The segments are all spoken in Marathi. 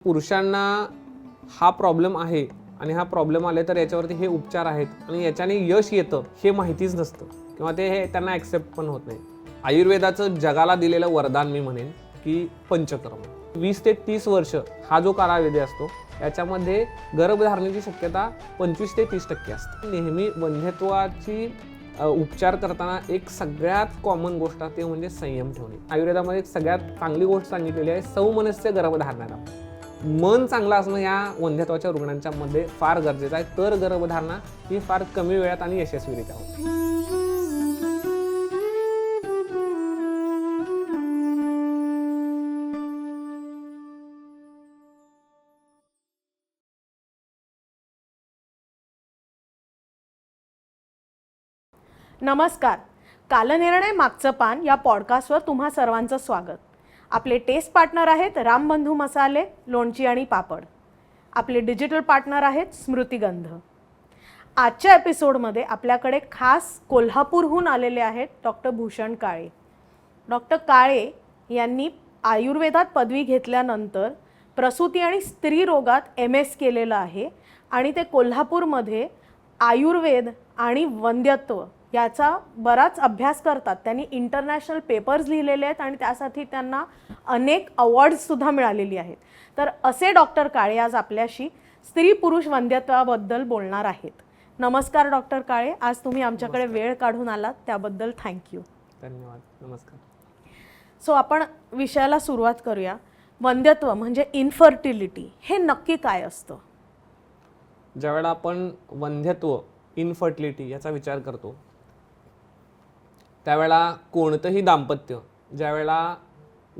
पुरुषांना हा प्रॉब्लेम आहे आणि हा प्रॉब्लेम आले तर याच्यावरती हे उपचार आहेत आणि याच्याने यश येतं हे माहितीच नसतं किंवा हे त्यांना ॲक्सेप्ट पण होत नाही. आयुर्वेदाचं जगाला दिलेलं वरदान मी म्हणेन की पंचकर्म. 20 ते 30 वर्ष हा जो कालावधी असतो याच्यामध्ये गर्भधारणेची शक्यता 25 ते 30% असते. नेहमी वंध्यत्वाची उपचार करताना एक सगळ्यात कॉमन गोष्ट ते म्हणजे संयम ठेवणे. आयुर्वेदामध्ये एक सगळ्यात चांगली गोष्ट सांगितलेली आहे, सौमनस्य गर्भधारणाला. मन चांगलं असणं या वंध्यत्वाच्या रुग्णांच्या मध्ये फार गरजेचं आहे, तर गर्भधारणा ही फार कमी वेळात आणि यशस्वीरित्या होते. नमस्कार. कालनिर्णय मागचं पान या पॉडकास्टवर तुम्हा सर्वांचं स्वागत. आपले टेस्ट पार्टनर आहेत रामबंधू मसाले, लोणची आणि पापड. आपले डिजिटल पार्टनर आहेत स्मृतिगंध. आजच्या एपिसोडमध्ये आपल्याकडे खास कोल्हापूरहून आलेले आहेत डॉक्टर भूषण काळे. डॉक्टर काळे यांनी आयुर्वेदात पदवी घेतल्यानंतर प्रसूती आणि स्त्री रोगात MS केलेलं आहे आणि ते कोल्हापूरमध्ये आयुर्वेद आणि वंध्यत्व याचा बराच अभ्यास करतात. त्यांनी इंटरनॅशनल पेपर्स लिहिलेले आहेत आणि त्यासाठी त्यांना अनेक अवॉर्ड्ससुद्धा मिळालेली आहेत. तर असे डॉक्टर काळे आज आपल्याशी स्त्री पुरुष वंध्यत्वाबद्दल बोलणार आहेत. नमस्कार डॉक्टर काळे, आज तुम्ही आमच्याकडे वेळ काढून आलात त्याबद्दल थँक्यू. धन्यवाद. नमस्कार. सो आपण विषयाला सुरुवात करूया. वंध्यत्व म्हणजे इन्फर्टिलिटी हे नक्की काय असतं? ज्यावेळेला आपण वंध्यत्व इनफर्टिलिटी याचा विचार करतो त्यावेळेला कोणतंही दाम्पत्य ज्यावेळेला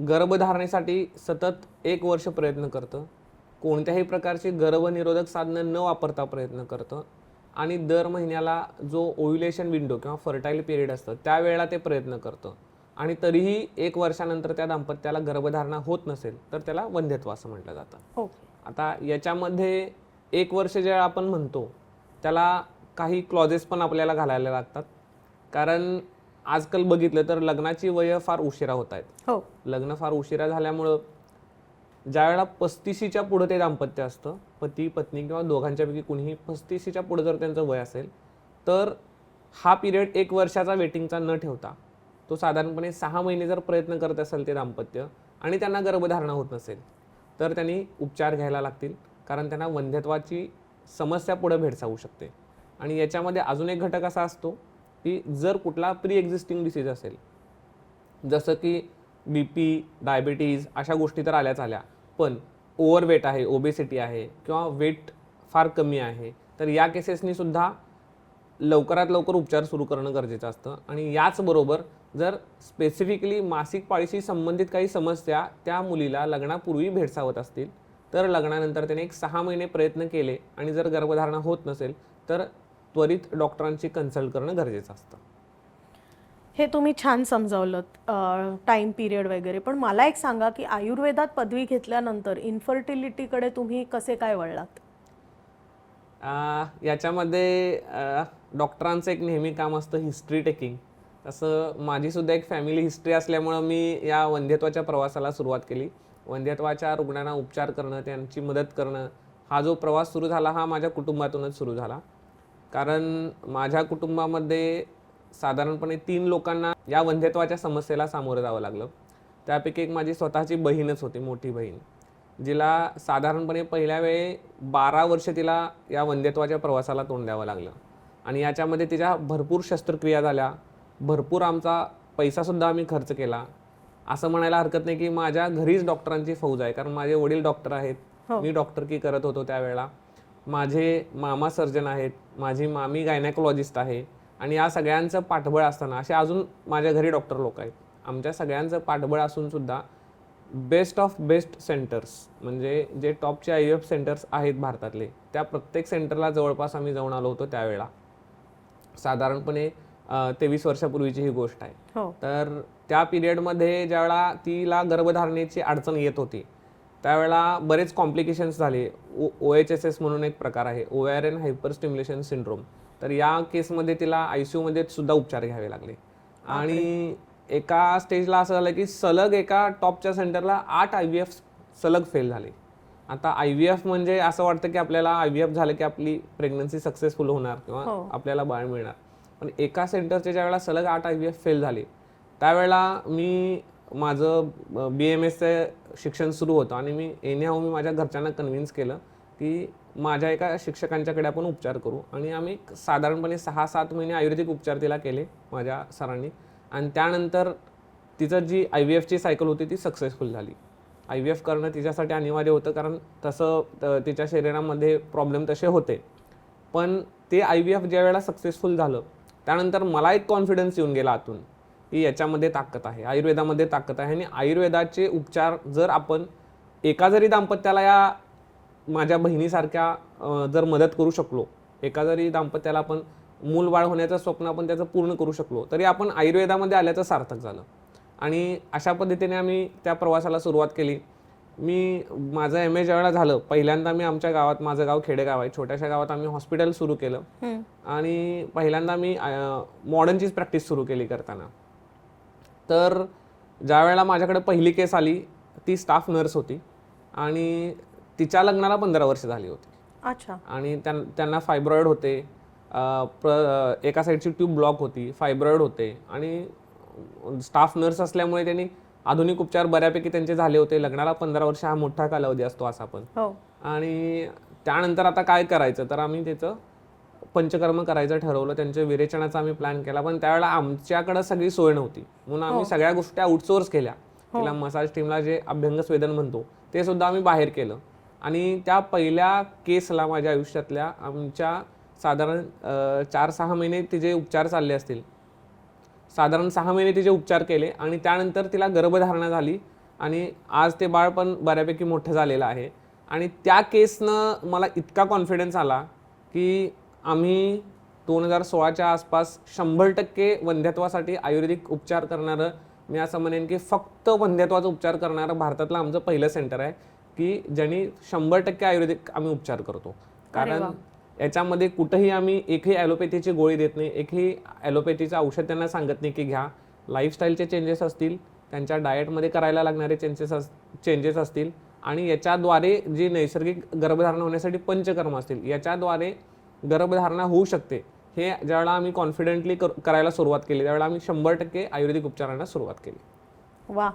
गर्भधारणेसाठी सतत 1 वर्ष प्रयत्न करतं, कोणत्याही प्रकारची गर्भनिरोधक साधनं न वापरता प्रयत्न करतं आणि दर महिन्याला जो ओव्युलेशन विंडो किंवा फर्टाईल पिरियड असतं त्यावेळेला ते प्रयत्न करतं आणि तरीही 1 वर्षानंतर त्या दाम्पत्याला गर्भधारणा होत नसेल तर त्याला वंध्यत्व असं म्हटलं जातं. आता याच्यामध्ये 1 वर्ष जेव्हा आपण म्हणतो त्याला काही क्लॉजेस पण आपल्याला घालायला लागतात, कारण आजकाल बघितलं तर लग्नाची वय फार उशिरा होत आहेत. लग्न फार उशिरा झाल्यामुळं ज्यावेळेला 35च्या पुढं ते दाम्पत्य असतं, पती पत्नी किंवा दोघांच्यापैकी कुणीही 35च्या पुढं जर त्यांचं वय असेल तर हा पिरियड 1 वर्षाचा वेटिंगचा न ठेवता तो साधारणपणे 6 महिने जर प्रयत्न करत असेल ते दाम्पत्य आणि त्यांना गर्भधारणा होत नसेल तर त्यांनी उपचार घ्यायला लागतील, कारण त्यांना वंध्यत्वाची समस्या पुढे भेडसावू शकते. आणि याच्यामध्ये अजून एक घटक असा असतो की जर कुठला प्री एक्झिस्टिंग डिसीज असेल, जसं की BP, डायबिटीज अशा गोष्टी तर आल्याच आल्या, पण ओव्हरवेट आहे, ओबेसिटी आहे किंवा वेट फार कमी आहे, तर या केसेसनी सुद्धा लवकरात लवकर उपचार सुरू करणं गरजेचं असतं. आणि याचबरोबर जर स्पेसिफिकली मासिक पाळीशी संबंधित काही समस्या त्या मुलीला लग्नापूर्वी भेडसावत असतील तर लग्नानंतर त्याने 6 महिने प्रयत्न केले आणि जर गर्भधारणा होत नसेल तर त्वरित डॉक्टरांची कन्सल्ट करणं गरजेचं असतं. हे तुम्ही छान समजावलं टाईम पिरियड वगैरे, पण मला एक सांगा की आयुर्वेदात पदवी घेतल्यानंतर इन्फर्टिलिटीकडे तुम्ही कसे काय वळलात? याच्यामध्ये डॉक्टरांचं एक नेहमी काम असतं हिस्ट्री टेकिंग. तसं माझी सुद्धा एक फॅमिली हिस्ट्री असल्यामुळं मी या वंध्यत्वाच्या प्रवासाला सुरुवात केली. वंध्यत्वाच्या रुग्णांना उपचार करणं, त्यांची मदत करणं, हा जो प्रवास सुरू झाला हा माझ्या कुटुंबातूनच सुरू झाला. कारण माझ्या कुटुंबामध्ये साधारणपणे 3 लोकांना या वंध्यत्वाच्या समस्येला सामोरं जावं लागलं. त्यापैकी एक माझी स्वतःची बहीणच होती, मोठी बहीण, जिला साधारणपणे पहिल्या वेळी 12 वर्ष तिला या वंध्यत्वाच्या प्रवासाला तोंड द्यावं लागलं आणि याच्यामध्ये तिच्या भरपूर शस्त्रक्रिया झाल्या, भरपूर आमचा पैसासुद्धा आम्ही खर्च केला. असं म्हणायला हरकत नाही की माझ्या घरीच डॉक्टरांची फौज आहे, कारण माझे वडील डॉक्टर आहेत, मी डॉक्टरकी करत होतो त्यावेळेला, माझे मामा सर्जन आहेत, माझी मामी गायनेकोलॉजिस्ट आहे आणि या सगळ्यांचं पाठबळ असताना असे अजून माझ्या घरी डॉक्टर लोक आहेत. आमच्या सगळ्यांचं पाठबळ असूनसुद्धा बेस्ट ऑफ बेस्ट सेंटर्स म्हणजे जे टॉपचे IVF सेंटर्स आहेत भारतातले, त्या प्रत्येक सेंटरला जवळपास आम्ही जाऊन आलो होतो त्यावेळेला. साधारणपणे 23 वर्षापूर्वीची ही गोष्ट आहे. तर त्या पिरियडमध्ये ज्यावेळेला तिला गर्भधारणेची अडचण येत होती त्यावेळेला बरेच कॉम्प्लिकेशन्स झाले. OHSS म्हणून एक प्रकार आहे, ओव्हॅरियन हायपर स्टिम्युलेशन सिंड्रोम. तर या केसमध्ये तिला ICU मध्ये सुद्धा उपचार घ्यावे लागले आणि एका स्टेजला असं झालं की सलग एका टॉपच्या सेंटरला 8 IVF सलग फेल झाले आता IVF म्हणजे असं वाटतं की आपल्याला IVF झालं की आपली प्रेग्नन्सी सक्सेसफुल होणार किंवा आपल्याला बाळ मिळणार. पण एका सेंटरचे ज्या वेळेला सलग 8 IVF फेल झाले त्यावेळेला मी माझं BMSचं शिक्षण सुरू होतं आणि मी मी माझ्या घरच्यांना कन्व्हिन्स केलं की माझ्या एका शिक्षकांच्याकडे आपण उपचार करू. आणि आम्ही साधारणपणे 6-7 महिने आयुर्वेदिक उपचार तिला केले माझ्या सरांनी. आणि त्यानंतर तिचं जी IVFची सायकल होती ती सक्सेसफुल झाली. IVF करणं तिच्यासाठी अनिवार्य होतं कारण तसं तिच्या शरीरामध्ये प्रॉब्लेम तसे होते. पण ते IVF ज्या वेळेला सक्सेसफुल झालं त्यानंतर मला एक कॉन्फिडन्स येऊन गेला आतून की याच्यामध्ये ताकद आहे, आयुर्वेदामध्ये ताकद आहे. आणि आयुर्वेदाचे उपचार जर आपण एका जरी दाम्पत्याला या माझ्या बहिणीसारख्या जर मदत करू शकलो, एका जरी दाम्पत्याला आपण मूलबाळ होण्याचं स्वप्न आपण त्याचं पूर्ण करू शकलो तरी आपण आयुर्वेदामध्ये आल्याचं सार्थक झालं. आणि अशा पद्धतीने आम्ही त्या प्रवासाला सुरुवात केली. माझं MA ज्यावेळेला झालं पहिल्यांदा मी आमच्या गावात, माझं गाव खेडेगाव आहे, छोट्याशा गावात आम्ही हॉस्पिटल सुरू केलं आणि पहिल्यांदा मी मॉडर्नचीच प्रॅक्टिस सुरू केली करताना. तर ज्या वेळेला माझ्याकडे पहिली केस आली ती स्टाफ नर्स होती आणि तिच्या लग्नाला 15 वर्ष झाली होती. अच्छा. आणि त्यांना फायब्रॉइड होते, एका साईडची ट्यूब ब्लॉक होती, फायब्रॉइड होते आणि स्टाफ नर्स असल्यामुळे त्यांनी आधुनिक उपचार बऱ्यापैकी त्यांचे झाले होते. लग्नाला 15 वर्ष हा मोठा कालावधी असतो असा पण. आणि त्यानंतर आता काय करायचं तर आम्ही त्याचं पंचकर्म करायचं ठरवलं. त्यांच्या विरेचनाचा आम्ही प्लॅन केला. पण त्यावेळेला आमच्याकडे सगळी सोय नव्हती म्हणून आम्ही सगळ्या गोष्टी आउटसोर्स केल्या. तिला मसाज टीमला जे अभ्यंग स्वेदन म्हणतो ते सुद्धा आम्ही बाहेर केलं. आणि त्या पहिल्या केसला माझ्या आयुष्यातल्या आमच्या साधारण 4-6 महिने तिचे उपचार चालले असतील. साधारण 6 महिने तिचे उपचार केले आणि त्यानंतर तिला गर्भधारणा झाली आणि आज ते बाळ पण बऱ्यापैकी मोठं झालेलं आहे. आणि त्या केसनं मला इतका कॉन्फिडन्स आला की आम्ही 2016च्या आसपास 100% वंध्यत्वासाठी आयुर्वेदिक उपचार करणारं, मी असं म्हणेन की फक्त वंध्यत्वाचा उपचार करणारं भारतातलं आमचं पहिलं सेंटर आहे की ज्यांनी 100% आयुर्वेदिक आम्ही उपचार करतो. कारण याच्यामध्ये कुठंही आम्ही एकही ॲलोपॅथीची गोळी देत नाही, एकही ॲलोपॅथीचं औषध त्यांना सांगत नाही की घ्या. लाईफस्टाईलचे चेंजेस असतील, त्यांच्या डाएटमध्ये करायला लागणारे चेंजेस असतील आणि याच्याद्वारे जी नैसर्गिक गर्भधारणा होण्यासाठी पंचकर्म असतील याच्याद्वारे गर्भधारणा होऊ शकते. हे ज्यावेळेला आम्ही कॉन्फिडेंटली करायला सुरुवात केली त्यावेळेला आम्ही 100% आयुर्वेदिक उपचारांना सुरुवात केली. वा.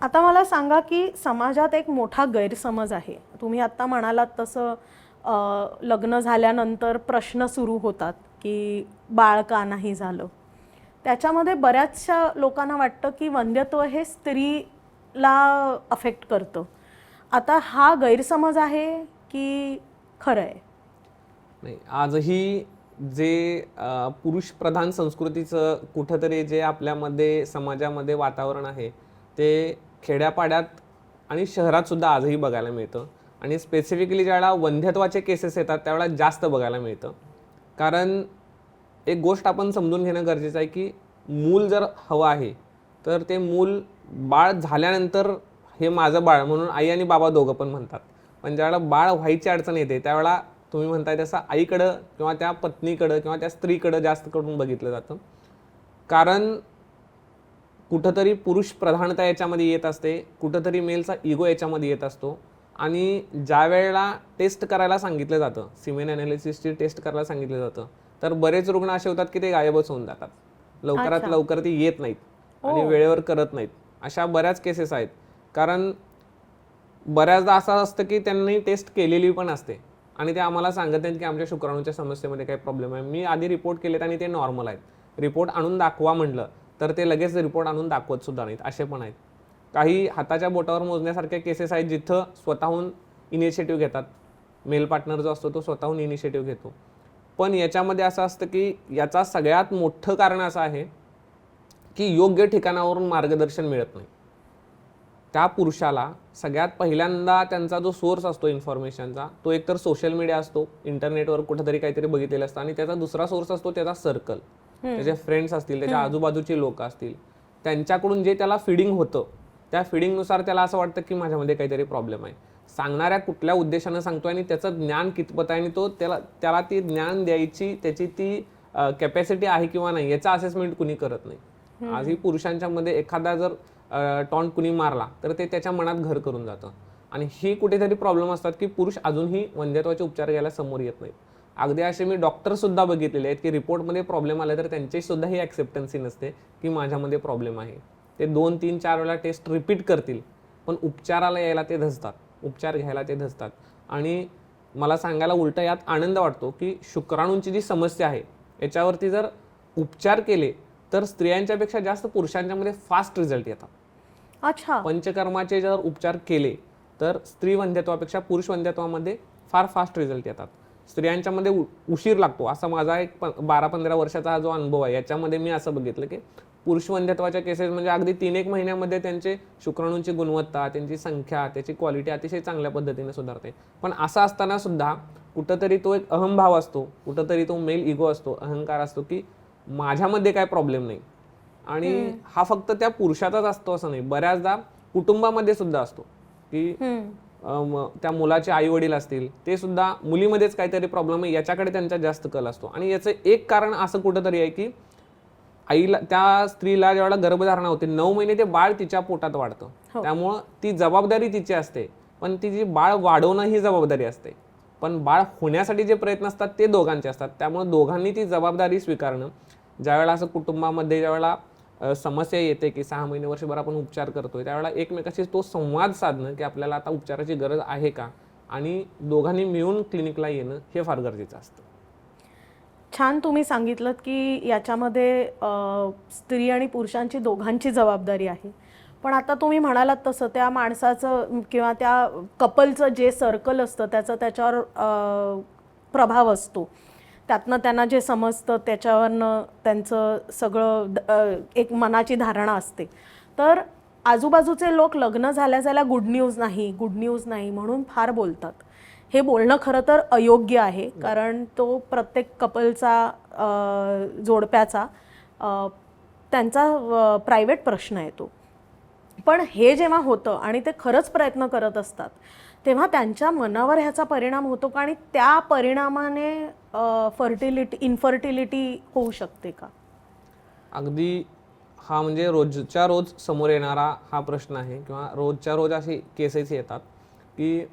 आता मला सांगा की समाजात एक मोठा गैरसमज आहे. तुम्ही आत्ता म्हणालात तसं लग्न झाल्यानंतर प्रश्न सुरू होतात की बाळ का नाही झालं. त्याच्यामध्ये बऱ्याचशा लोकांना वाटतं की वंध्यत्व हे स्त्रीला अफेक्ट करतं. आता हा गैरसमज आहे की खरं आहे? नाही, आजही जे पुरुष प्रधान संस्कृतीचं कुठंतरी जे आपल्यामध्ये समाजामध्ये वातावरण आहे ते खेड्यापाड्यात आणि शहरात सुद्धा आजही बघायला मिळतं. आणि स्पेसिफिकली ज्यावेळेला वंध्यत्वाचे केसेस येतात त्यावेळेला जास्त बघायला मिळतं. कारण एक गोष्ट आपण समजून घेणं गरजेचं आहे की मूल जर हवं आहे तर ते मूल बाळ झाल्यानंतर हे माझं बाळ म्हणून आई आणि बाबा दोघं पण म्हणतात. पण ज्यावेळेला बाळ व्हायची अडचण येते त्यावेळेला तुम्ही म्हणताय तसं आईकडं किंवा त्या पत्नीकडं किंवा त्या स्त्रीकडं जास्त करून बघितलं जातं. कारण कुठंतरी पुरुष प्रधानता याच्यामध्ये येत असते, कुठंतरी मेलचा इगो याच्यामध्ये येत असतो. आणि ज्या वेळेला टेस्ट करायला सांगितलं जातं, सिमेन ॲनालिसिसची टेस्ट करायला सांगितलं जातं तर बरेच रुग्ण असे होतात की ते गायबच होऊन जातात. लवकरात लवकर ते येत नाहीत आणि वेळेवर करत नाहीत. अशा बऱ्याच केसेस आहेत. कारण बऱ्याचदा असं असतं की त्यांनी टेस्ट केलेली पण असते आणि ते आम्हाला सांगत नाहीत की आमच्या शुक्राणूच्या समस्येमध्ये काही प्रॉब्लेम आहे. मी आधी रिपोर्ट केलेत आणि ते नॉर्मल आहेत. रिपोर्ट आणून दाखवा म्हटलं तर ते लगेच रिपोर्ट आणून दाखवत सुद्धा नाहीत, असे पण आहेत. काही हाताच्या बोटावर मोजण्यासारख्या केसेस आहेत जिथं स्वतःहून इनिशिएटिव्ह घेतात. मेल पार्टनर जो असतो तो स्वतःहून इनिशिएटिव्ह घेतो. पण याच्यामध्ये असं असतं की याचा सगळ्यात मोठं कारण असं आहे की योग्य ठिकाणावरून मार्गदर्शन मिळत नाही. त्या पुरुषाला सगळ्यात पहिल्यांदा त्यांचा जो सोर्स असतो इन्फॉर्मेशनचा तो एकतर सोशल मीडिया असतो, इंटरनेटवर कुठेतरी काहीतरी बघितलेलं असतं. आणि त्याचा दुसरा सोर्स असतो त्याचा सर्कल, त्याचे फ्रेंड्स असतील, त्याच्या आजूबाजूची लोक असतील, त्यांच्याकडून जे त्याला फिडिंग होतं त्या फिडिंगनुसार त्याला असं वाटतं की माझ्यामध्ये काहीतरी प्रॉब्लेम आहे. सांगणाऱ्या कुठल्या उद्देशानं सांगतोय आणि त्याचं ज्ञान कितपत आहे आणि तो त्याला ती ज्ञान द्यायची त्याची ती कॅपॅसिटी आहे किंवा नाही याचा असेसमेंट कुणी करत नाही. आजही पुरुषांच्या मध्ये एखादा जर टॉन्ट कुणी मारला तर ते त्याच्या मनात घर करून जातं. आणि ही कुठेतरी प्रॉब्लेम असतात की पुरुष अजूनही वंध्यत्वाचे उपचार घ्यायला समोर येत नाहीत. अगदी असे मी डॉक्टर सुद्धा बघितलेले आहेत की रिपोर्टमध्ये प्रॉब्लेम आले तर त्यांची सुद्धा ही ॲक्सेप्टन्सी नसते की माझ्यामध्ये प्रॉब्लेम आहे. ते 2, 3, 4 वेळा टेस्ट रिपीट करतील, पण उपचाराला यायला ते धजतात, उपचार घ्यायला ते धजतात. आणि मला सांगायला उलटा यात आनंद वाटतो की शुक्राणूंची जी समस्या आहे याच्यावरती जर उपचार केले तर स्त्रियांच्यापेक्षा जास्त पुरुषांच्यामध्ये फास्ट रिझल्ट येतात. अच्छा. पंचकर्माचे जर उपचार केले तर स्त्री वंध्यत्वापेक्षा पुरुष वंध्यत्वामध्ये फार फास्ट रिझल्ट येतात. स्त्रियांच्यामध्ये उशीर लागतो, असा माझा एक 12-15 वर्षाचा हा जो अनुभव आहे याच्यामध्ये मी असं बघितलं की पुरुष वंध्यत्वाच्या केसेस म्हणजे अगदी 3-1 महिन्यामध्ये त्यांचे शुक्राणूंची गुणवत्ता, त्यांची संख्या, त्याची क्वालिटी अतिशय चांगल्या पद्धतीने सुधारते. पण असं असताना सुद्धा कुठंतरी तो एक अहंभाव असतो, कुठंतरी तो मेल इगो असतो, अहंकार असतो की माझ्यामध्ये काय प्रॉब्लेम नाही. आणि हा फक्त त्या पुरुषाचाच असतो असं नाही, बऱ्याचदा कुटुंबामध्ये सुद्धा असतो की त्या मुलाचे आई वडील असतील ते सुद्धा मुलीमध्येच काहीतरी प्रॉब्लेम आहे याच्याकडे त्यांचा जास्त कल असतो. आणि याचं एक कारण असं कुठंतरी आहे की आईला, त्या स्त्रीला ज्यावेळेला गर्भधारणा होते 9 महिने ते बाळ तिच्या पोटात वाढतं, त्यामुळं ती जबाबदारी तिची असते, पण तिची बाळ वाढवणं ही जबाबदारी असते. पण बाळ होण्यासाठी जे प्रयत्न असतात ते दोघांचे असतात, त्यामुळे दोघांनी ती जबाबदारी स्वीकारणं. ज्यावेळेला असं कुटुंबामध्ये ज्यावेळेला समस्या येते की 6 महिने वर्षभर आपण उपचार करतोय, त्यावेळेला एकमेकाशी तो संवाद साधणं की आपल्याला आता उपचाराची गरज आहे का, आणि दोघांनी मिळून क्लिनिकला येणं हे फार गरजेचं असतं. छान तुम्ही सांगितलं की याच्यामध्ये स्त्री आणि पुरुषांची दोघांची जबाबदारी आहे. पण आता तुम्ही म्हणालात तसं त्या माणसाचं किंवा त्या कपलचं जे सर्कल असतं त्याचा त्याच्यावर प्रभाव असतो. त्यातनं त्यांना जे समजतं त्याच्यावरनं त्यांचं सगळं एक मनाची धारणा असते. तर आजूबाजूचे लोक लग्न झाल्या गुड न्यूज नाही म्हणून फार बोलतात. हे बोलणं खरं तर अयोग्य आहे, कारण तो प्रत्येक कपलचा, जोडप्याचा त्यांचा प्रायव्हेट प्रश्न आहे तो. पण हे जेव्हा होतं आणि ते खरंच प्रयत्न करत असतात तेव्हा त्यांच्या मनावर ह्याचा परिणाम होतो का, आणि त्या परिणामाने इन्फर्टिलिटी होऊ शकते का? अगदी हा म्हणजे रोजच्या रोज समोर येणारा हा प्रश्न आहे, किंवा रोजच्या रोज अशी केसेस येतात की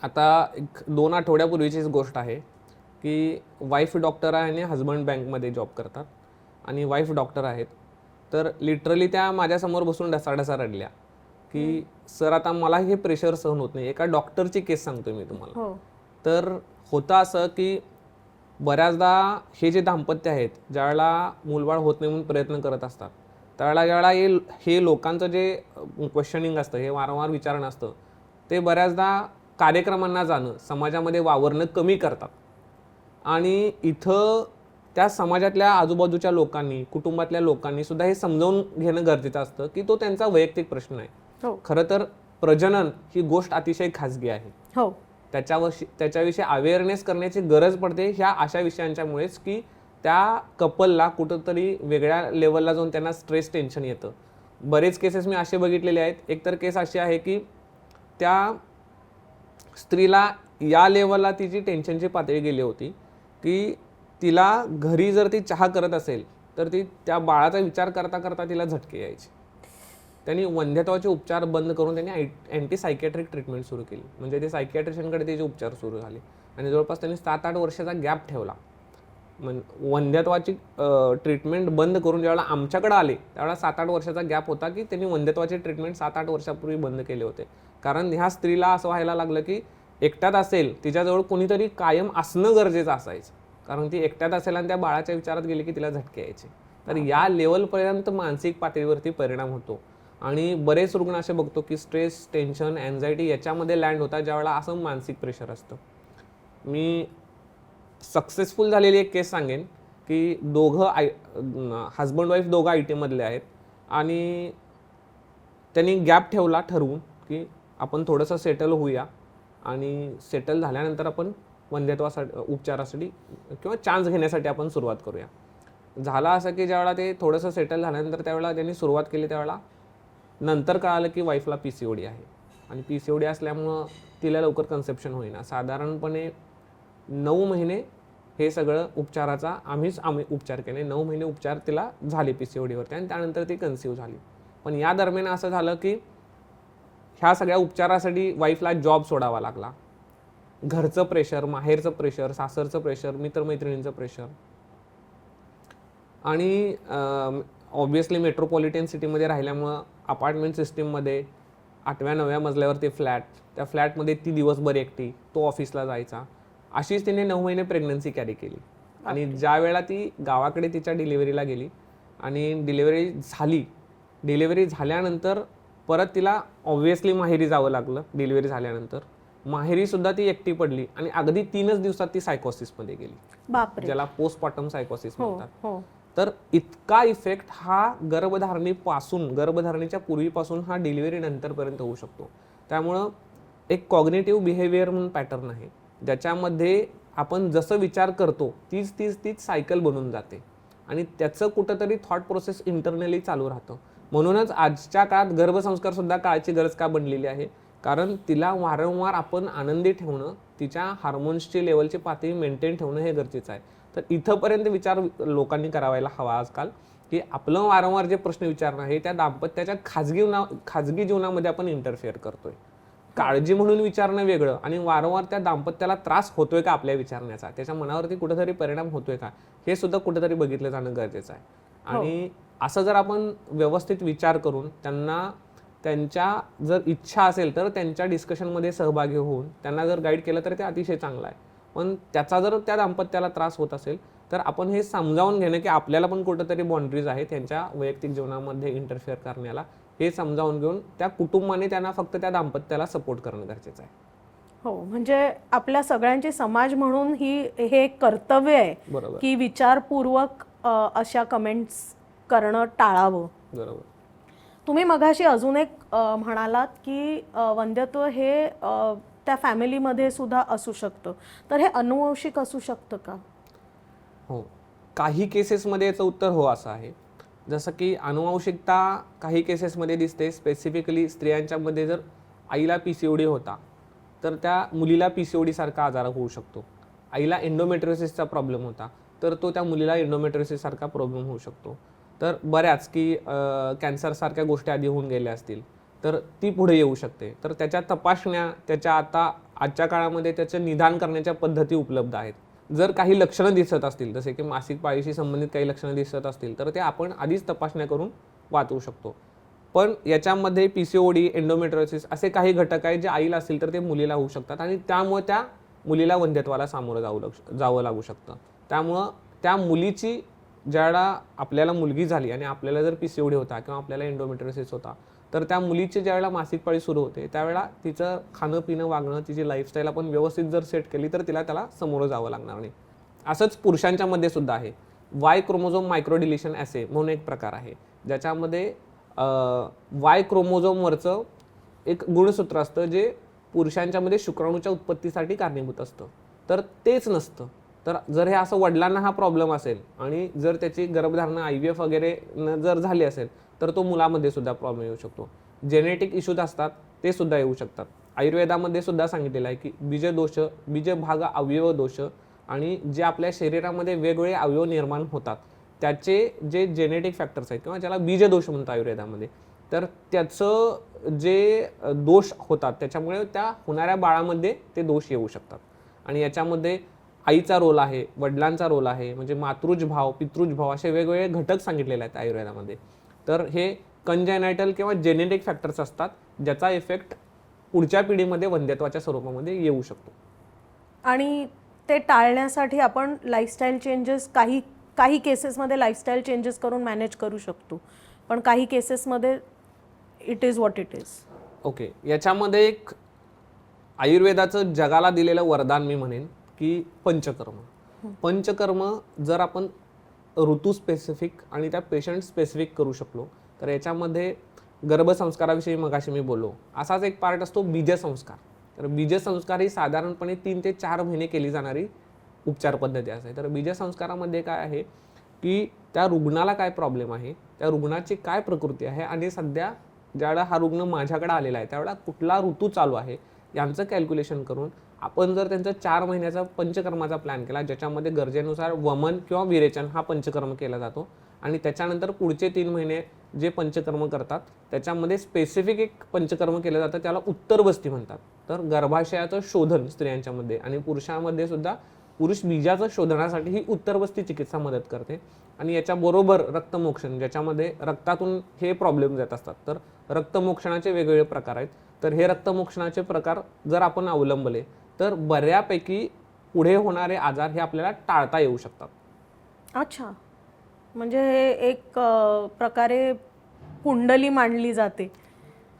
आता 1-2 आठवड्यापूर्वीचीच गोष्ट आहे की वाईफ डॉक्टर आहे आणि हजबंड बँकमध्ये जॉब करतात, आणि वाईफ डॉक्टर आहेत. तर लिटरली त्या माझ्यासमोर बसून ढसाढसा रडल्या की सर आता मला हे प्रेशर सहन होत नाही. एका डॉक्टरची केस सांगतोय मी तुम्हाला. तर होतं असं की बऱ्याचदा हे जे दाम्पत्य आहेत ज्यावेळेला मूलबाळ होत नाही म्हणून प्रयत्न करत असतात, त्यावेळेला हे लोकांचं जे क्वेश्चनिंग असतं, हे वारंवार विचारणं असतं, ते बऱ्याचदा कार्यक्रमांना जाणं, समाजामध्ये वावरणं कमी करतात. आणि इथं त्या समाजातल्या आजूबाजूच्या लोकांनी, कुटुंबातल्या लोकांनी सुद्धा हे समजावून घेणं गरजेचं असतं की तो त्यांचा वैयक्तिक प्रश्न आहे. खरं तर प्रजनन ही गोष्ट अतिशय खाजगी आहे. त्याच्याविषयी अवेअरनेस करण्याची गरज पडते ह्या अशा विषयांच्यामुळेच की त्या कपलला कुठंतरी वेगळ्या लेवलला जाऊन त्यांना स्ट्रेस, टेन्शन येतं. बरेच केसेस मी असे बघितलेले आहेत. एकतर केस अशी आहे की त्या स्त्रीला या लेवलला तिची टेन्शनची पातळी गेली होती की तिला घरी जर ती चहा करत असेल तर ती त्या बाळाचा विचार करता करता तिला झटके यायचे. त्यांनी वंध्यत्वाचे उपचार बंद करून त्यांनी अँटी सायकॅट्रिक ट्रीटमेंट सुरू केली. म्हणजे ते सायकॅट्रिशियनकडे त्याचे उपचार सुरू झाले आणि जवळपास त्यांनी 7-8 वर्षाचा गॅप ठेवला. वंध्यत्वाची ट्रीटमेंट बंद करून ज्यावेळेला आमच्याकडे आले त्यावेळेला 7-8 वर्षाचा गॅप होता की त्यांनी वंध्यत्वाचे ट्रीटमेंट 7-8 वर्षापूर्वी बंद केले होते. कारण ह्या स्त्रीला असं व्हायला लागलं की एकट्यात असेल, तिच्याजवळ कोणीतरी कायम असणं गरजेचं असायचं, कारण ती एकट्यात असेल आणि त्या बाळाच्या विचारात गेली की तिला झटके यायचे. तर या लेवलपर्यंत मानसिक पातळीवरती परिणाम होतो. आणि बरेच रुग्ण असे बघतो की स्ट्रेस, टेन्शन, अँझायटी याच्यामध्ये लँड होतात ज्यावेळेला असं मानसिक प्रेशर असतं. मी सक्सेसफुल झालेली एक केस सांगेन की हजबंड वाईफ दोघं IT मधले आहेत आणि त्यांनी गॅप ठेवला ठरवून की आपण थोडंसं सेटल होऊया आणि सेटल झाल्यानंतर आपण वंध्यत्वासाठी उपचारासाठी किंवा चान्स घेण्यासाठी आपण सुरुवात करूया. झालं असं की ज्यावेळेला ते थोडंसं सेटल झाल्यानंतर त्यावेळेला त्यांनी सुरुवात केली, त्यावेळेला नंतर कळालं की वाईफला PCOD आहे आणि PCOD असल्यामुळं तिला लवकर कन्सेप्शन होईना. साधारणपणे 9 महिने हे सगळं उपचाराचा आम्ही उपचार केले. 9 महिने उपचार तिला झाले PCODवरती आणि त्यानंतर ती कन्सिव्ह झाली. पण या दरम्यान असं झालं की ह्या सगळ्या उपचारासाठी वाईफला जॉब सोडावा लागला. घरचं प्रेशर, माहेरचं प्रेशर, सासरचं प्रेशर, मित्रमैत्रिणींचं प्रेशर आणि ऑब्व्हियसली मेट्रोपॉलिटन सिटीमध्ये राहिल्यामुळं अपार्टमेंट सिस्टीममध्ये 8व्या-9व्या मजल्यावरती फ्लॅट, त्या फ्लॅटमध्ये ती दिवसभर एकटी, तो ऑफिसला जायचा. अशीच तिने 9 महिने प्रेग्नन्सी कॅरी केली. आणि ज्या वेळेला ती गावाकडे तिच्या डिलिव्हरीला गेली आणि डिलिव्हरी झाल्यानंतर परत तिला ऑब्व्हियसली माहेरी जावं लागलं. डिलिव्हरी झाल्यानंतर माहेरी सुद्धा ती एकटी पडली आणि अगदी 3च दिवसात ती सायकोसिसमध्ये गेली, बापरे. ज्याला पोस्टमॉर्टम सायकोसिस म्हणतात. हो. तर इतका इफेक्ट हा गर्भधारणेच्या पूर्वीपासून हा डिलिव्हरी नंतरपर्यंत होऊ शकतो. त्यामुळं एक कॉग्निटिव्ह बिहेवियर म्हणून पॅटर्न आहे, ज्याच्यामध्ये आपण जसं विचार करतो तीच सायकल बनून जाते आणि त्याचं कुठंतरी थॉट प्रोसेस इंटरनली चालू राहतं. म्हणूनच आजच्या काळात गर्भसंस्कार सुद्धा काळाची गरज का बनलेली आहे, कारण तिला वारंवार आपण आनंदी ठेवणं, तिच्या हार्मोन्सची लेवलची पातळी मेंटेन ठेवणं हे गरजेचं आहे. तर इथंपर्यंत विचार लोकांनी करावायला हवा आजकाल, की आपलं वारंवार जे प्रश्न विचारणं आहे त्या दाम्पत्याच्या खाजगी जीवनामध्ये आपण इंटरफेअर करतोय. काळजी म्हणून विचारणं वेगळं आणि वारंवार त्या दाम्पत्याला त्रास होतोय का आपल्या विचारण्याचा, त्याच्या मनावरती कुठेतरी परिणाम होतोय का, हे सुद्धा कुठेतरी बघितलं जाणं गरजेचं आहे. आणि असं जर आपण व्यवस्थित विचार करून त्यांच्या जर इच्छा असेल तर त्यांच्या डिस्कशनमध्ये सहभागी होऊन त्यांना जर गाईड केलं तर ते अतिशय चांगलं आहे. पण त्याचा जर त्या दाम्पत्याला त्रास होत असेल तर आपण हे समजावून घेणं की आपल्याला पण कुठेतरी बाउंड्रीज आहेत त्यांच्या वैयक्तिक जीवनामध्ये इंटरफेअर करण्याला, हे समजावून घेऊन त्या कुटुंबाने त्यांना फक्त त्या दाम्पत्याला सपोर्ट करणं गरजेचं आहे. हो, म्हणजे आपल्या सगळ्यांचे समाज म्हणून हे एक कर्तव्य आहे की विचारपूर्वक अशा कमेंट्स करणं टाळावं. बरोबर. तुम्ही मगाशी अजून एक म्हणालात की वंध्यत्व हे त्या फॅमिलीमध्ये सुद्धा असू शकतं, तर हे अनुवंशिक असू शकतं का? हो, काही केसेसमध्ये याचं उत्तर हो असं आहे. जसं की अनुवंशिकता काही केसेसमध्ये दिसते. स्पेसिफिकली स्त्रियांच्यामध्ये जर आईला PCOD होता तर त्या मुलीला PCOD सारखा आजार होऊ शकतो. आईला एंडोमेट्रियोसिसचा प्रॉब्लेम होता तर तो त्या मुलीला एंडोमेट्रियोसिस सारखा प्रॉब्लेम होऊ शकतो. तर बऱ्याच की कॅन्सरसारख्या गोष्टी आधी होऊन गेल्या असतील तर ती पुढे येऊ शकते. तर त्याच्या तपासण्या, त्याच्या आजच्या काळामध्ये त्याचं निदान करण्याच्या पद्धती उपलब्ध आहेत. जर काही लक्षणं दिसत असतील, जसे की मासिक पाळीशी संबंधित काही लक्षणं दिसत असतील तर ते आपण आधीच तपासण्या करून वाचवू शकतो. पण याच्यामध्ये PCOD, एंडोमेट्रियोसिस असे काही घटक आहेत जे आईला असतील तर ते मुलीला होऊ शकतात आणि त्यामुळे त्या मुलीला वंध्यत्वाला सामोरं जावं लागू शकतं. त्यामुळं त्या मुलीची ज्यावेळेला आपल्याला मुलगी झाली आणि आपल्याला जर PCOD होता किंवा आपल्याला एंडोमेट्रियोसिस होता तर त्या मुलीची ज्यावेळेला मासिक पाळी सुरू होते त्यावेळेला तिचं खाणं पिणं वागणं, तिची लाईफस्टाईल आपण व्यवस्थित जर सेट केली तर त्याला सामोरं जावं लागणार नाही. असंच पुरुषांच्या मध्ये सुद्धा आहे. Y क्रोमोझोम मायक्रोडिलिशन ॲसे म्हणून एक प्रकार आहे, ज्याच्यामध्ये Y क्रोमोझोमवरचं एक गुणसूत्र असतं जे पुरुषांच्या मध्ये शुक्राणूच्या उत्पत्तीसाठी कारणीभूत असतं, तर तेच नसतं. तर जर हे असं वडिलांना हा प्रॉब्लेम असेल आणि जर त्याची गर्भधारणा IVF वगैरे जर झाली असेल तर तो मुलामध्ये सुद्धा प्रॉब्लेम येऊ शकतो. जेनेटिक इश्यूज असतात ते सुद्धा येऊ शकतात. आयुर्वेदामध्ये सुद्धा सांगितलेलं आहे की बीजदोष, बीजभाग अवयव दोष आणि जे आपल्या शरीरामध्ये वेगवेगळे अवयव निर्माण होतात त्याचे जे जेनेटिक फॅक्टर्स आहेत किंवा ज्याला बीजदोष म्हणतात आयुर्वेदामध्ये, तर त्याचं जे दोष होतात त्याच्यामुळे त्या होणाऱ्या बाळामध्ये ते दोष येऊ शकतात. आणि याच्यामध्ये आईचा रोल आहे, वडिलांचा रोल आहे, म्हणजे मातृज भाव, पितृज भाव असे वेगवेगळे घटक सांगितलेले आहेत आयुर्वेदामध्ये. तर हे कंजेनायटल किंवा जेनेटिक फॅक्टर्स असतात ज्याचा इफेक्ट पुढच्या पिढीमध्ये वंध्यत्वाच्या स्वरूपामध्ये येऊ शकतो. आणि ते टाळण्यासाठी आपण लाईफस्टाईल चेंजेस काही केसेसमध्ये लाईफस्टाईल चेंजेस करून मॅनेज करू शकतो, पण काही केसेसमध्ये it is what it is. Okay, याच्यामध्ये एक आयुर्वेदाचं जगाला दिलेलं वरदान मी म्हणेन की पंचकर्म जर आपण ऋतू स्पेसिफिक आणि त्या पेशंट स्पेसिफिक करू शकलो तर याच्यामध्ये गर्भसंस्काराविषयी मगाशी मी बोललो, असाच एक पार्ट असतो बीजसंस्कार. तर बीजसंस्कार ही साधारणपणे 3 ते 4 महिने केली जाणारी उपचार पद्धती असते. तर बीजसंस्कारामध्ये काय आहे की त्या रुग्णाला काय प्रॉब्लेम आहे, त्या रुग्णाची काय प्रकृती आहे आणि सध्या ज्यावेळेला हा रुग्ण माझ्याकडे आलेला आहे त्यावेळेला कुठला ऋतू चालू आहे यांचं कॅल्क्युलेशन करून आपण जर त्यांचा 4 महिन्याचा पंचकर्माचा प्लॅन केला, ज्याच्यामध्ये गरजेनुसार वमन किंवा विरेचन हा पंचकर्म केला जातो आणि त्याच्यानंतर पुढचे 3 महिने जे पंचकर्म करतात त्याच्यामध्ये स्पेसिफिक एक पंचकर्म केलं जातं, त्याला उत्तरबस्ती म्हणतात. तर गर्भाशयाचं शोधन स्त्रियांच्यामध्ये आणि पुरुषांमध्ये सुद्धा पुरुष बीजाचं शोधण्यासाठी ही उत्तरबस्ती चिकित्सा मदत करते. आणि याच्याबरोबर रक्तमोक्षण, ज्याच्यामध्ये रक्तातून हे प्रॉब्लेम्स येत असतात. तर रक्तमोक्षणाचे वेगवेगळे प्रकार आहेत. तर हे रक्तमोक्षणाचे प्रकार जर आपण अवलंबले तर बऱ्यापैकी पुढे होणारे आजार हे आपल्याला टाळता येऊ शकतात. अच्छा, म्हणजे हे एक प्रकारे कुंडली मांडली जाते.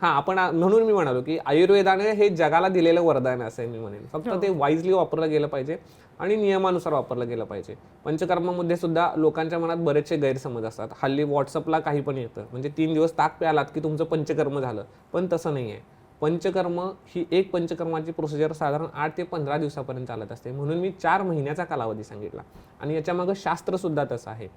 हा, आपण म्हणून मी म्हणालो की आयुर्वेदाने हे जगाला दिलेलं वरदान असं मी म्हणेन. फक्त ते वाईजली वापरलं गेलं पाहिजे आणि नियमानुसार वापरलं गेलं पाहिजे. पंचकर्मामध्ये सुद्धा लोकांच्या मनात बरेचसे गैरसमज असतात. हल्ली व्हॉट्सअपला काही पण येतं, म्हणजे 3 दिवस ताक प्यालात की तुमचं पंचकर्म झालं, पण तसं नाही आहे. पंचकर्म ही एक पंचकर्माची प्रोसिजर साधारण 8 ते 15 दिवसापर्यंत चालत असते. म्हणून मी 4 महिन्याचा कालावधी सांगितला. आणि याच्यामागं शास्त्र सुद्धा तसं आहे.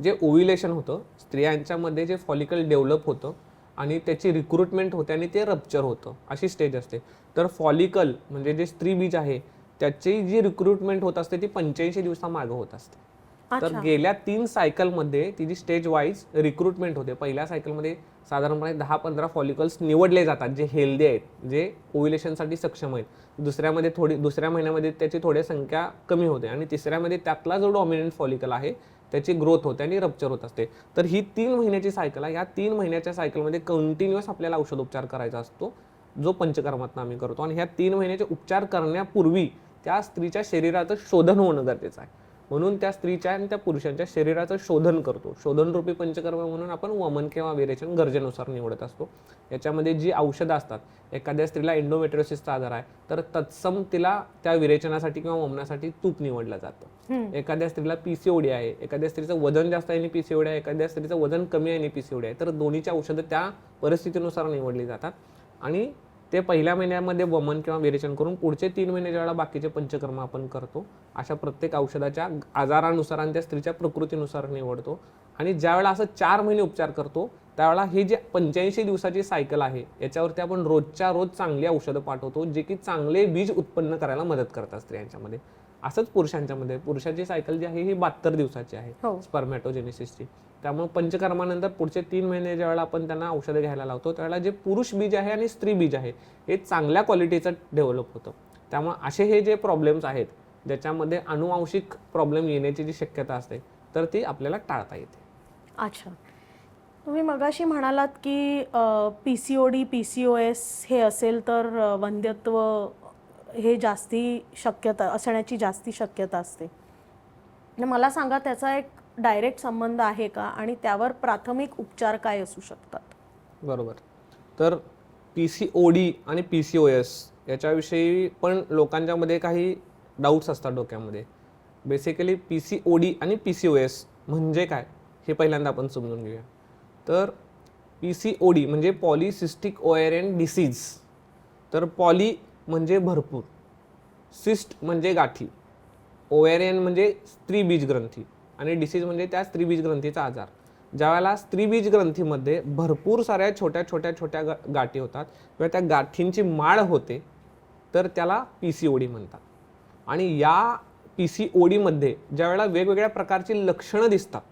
जे ओव्युलेशन होतं, स्त्रियांच्यामध्ये जे फॉलिकल डेव्हलप होतं आणि त्याची रिक्रुटमेंट होते आणि ते रप्चर होतं, अशी स्टेज असते. तर फॉलिकल म्हणजे जे स्त्री बीज आहे त्याची जी रिक्रुटमेंट होत असते ती 85 दिवसामागं होत असते. तर गेल्या 3 सायकलमध्ये तिची स्टेज वाईज रिक्रुटमेंट होते. पहिल्या सायकलमध्ये साधारणपणे 10-15 फॉलिकल्स निवडले जातात जे हेल्दी आहेत, जे ओव्युलेशनसाठी सक्षम आहेत. दुसऱ्या महिन्यामध्ये त्याची थोडी संख्या कमी होते आणि तिसऱ्यामध्ये त्यातला जो डॉमिनंट फॉलिकल आहे त्याची ग्रोथ होते आणि रप्चर होत असते. तर ही 3 महिन्याची सायकल आहे. या 3 महिन्याच्या सायकलमध्ये कंटिन्युअस आपल्याला औषधोपचार करायचा असतो, जो पंचकर्मातनं आम्ही करतो. आणि ह्या 3 महिन्याचे उपचार करण्यापूर्वी त्या स्त्रीच्या शरीराचं शोधन होणं गरजेचं आहे. म्हणून त्या स्त्रीच्या आणि त्या पुरुषांच्या शरीराचं शोधन करतो. शोधनरूपी पंचकर्म म्हणून आपण वमन किंवा विरेचन गरजेनुसार निवडत असतो. याच्यामध्ये जी औषधं असतात, एखाद्या स्त्रीला एंडोमेट्रियोसिसचा आजार आहे तर तत्सम तिला त्या विरेचनासाठी किंवा वमनासाठी तूप निवडलं जातं. एखाद्या स्त्रीला पीसीओडी आहे, एखाद्या स्त्रीचं वजन जास्त आहे आणि पीसीओडी आहे, एखाद्या स्त्रीचं वजन कमी आहे आणि पीसीओडी आहे, तर दोन्हीची औषधं त्या परिस्थितीनुसार निवडली जातात. आणि ते पहिल्या महिन्यामध्ये वमन किंवा विरेचन करून पुढचे 3 महिने ज्यावेळेला बाकीचे पंचकर्म आपण करतो, अशा प्रत्येक औषधाच्या आजारानुसार आणि त्या स्त्रीच्या प्रकृतीनुसार निवडतो. आणि ज्यावेळेला असं 4 महिने उपचार करतो त्यावेळेला हे जे 85 दिवसाची सायकल आहे याच्यावरती आपण रोजच्या रोज चांगली औषधं पाठवतो, जे की चांगले बीज उत्पन्न करायला मदत करतात स्त्रियांच्यामध्ये. असंच पुरुषांच्यामध्ये पुरुषाची सायकल जी आहे ही 72 दिवसाची आहे स्पर्मॅटोजेनेसिसची. त्यामुळे पंचकर्मानंतर पुढचे 3 महिने ज्यावेळेला आपण त्यांना औषधं घ्यायला लावतो त्यावेळेला जे पुरुष बीज आहे आणि स्त्री बीज आहे हे चांगल्या क्वालिटीचं डेव्हलप होतं. त्यामुळे असे हे जे प्रॉब्लेम्स आहेत ज्याच्यामध्ये अनुवांशिक प्रॉब्लेम येण्याची जी शक्यता असते तर ती आपल्याला टाळता येते. अच्छा, तुम्ही मगाशी म्हणालात की PCOD PCOS हे असेल तर वंध्यत्व हे जास्ती शक्यता असण्याची जास्ती शक्यता असते. मला सांगा त्याचा एक डायरेक्ट संबंध आहे का आणि त्यावर प्राथमिक उपचार काय असू शकतात? बरोबर. तर PCOD आणि PCOS याच्याविषयी पण लोकांच्यामध्ये काही डाऊट्स असतात डोक्यामध्ये. बेसिकली PCOD आणि PCOS म्हणजे काय हे पहिल्यांदा आपण समजून घेऊया. तर PCOD म्हणजे पॉलिसिस्टिक ओव्हॅरियन डिसीज. तर पॉली म्हणजे भरपूर, सिस्ट म्हणजे गाठी, ओव्हॅरियन म्हणजे स्त्रीबीज ग्रंथी आणि डिसीज म्हणजे त्या स्त्रीबीज ग्रंथीचा आजार. ज्यावेळेला स्त्रीबीज ग्रंथीमध्ये भरपूर साऱ्या छोट्या छोट्या छोट्या गाठी होतात किंवा त्या गाठींची माळ होते तर त्याला PCOD म्हणतात. आणि या PCODमध्ये ज्यावेळेला वेगवेगळ्या प्रकारची लक्षणं दिसतात,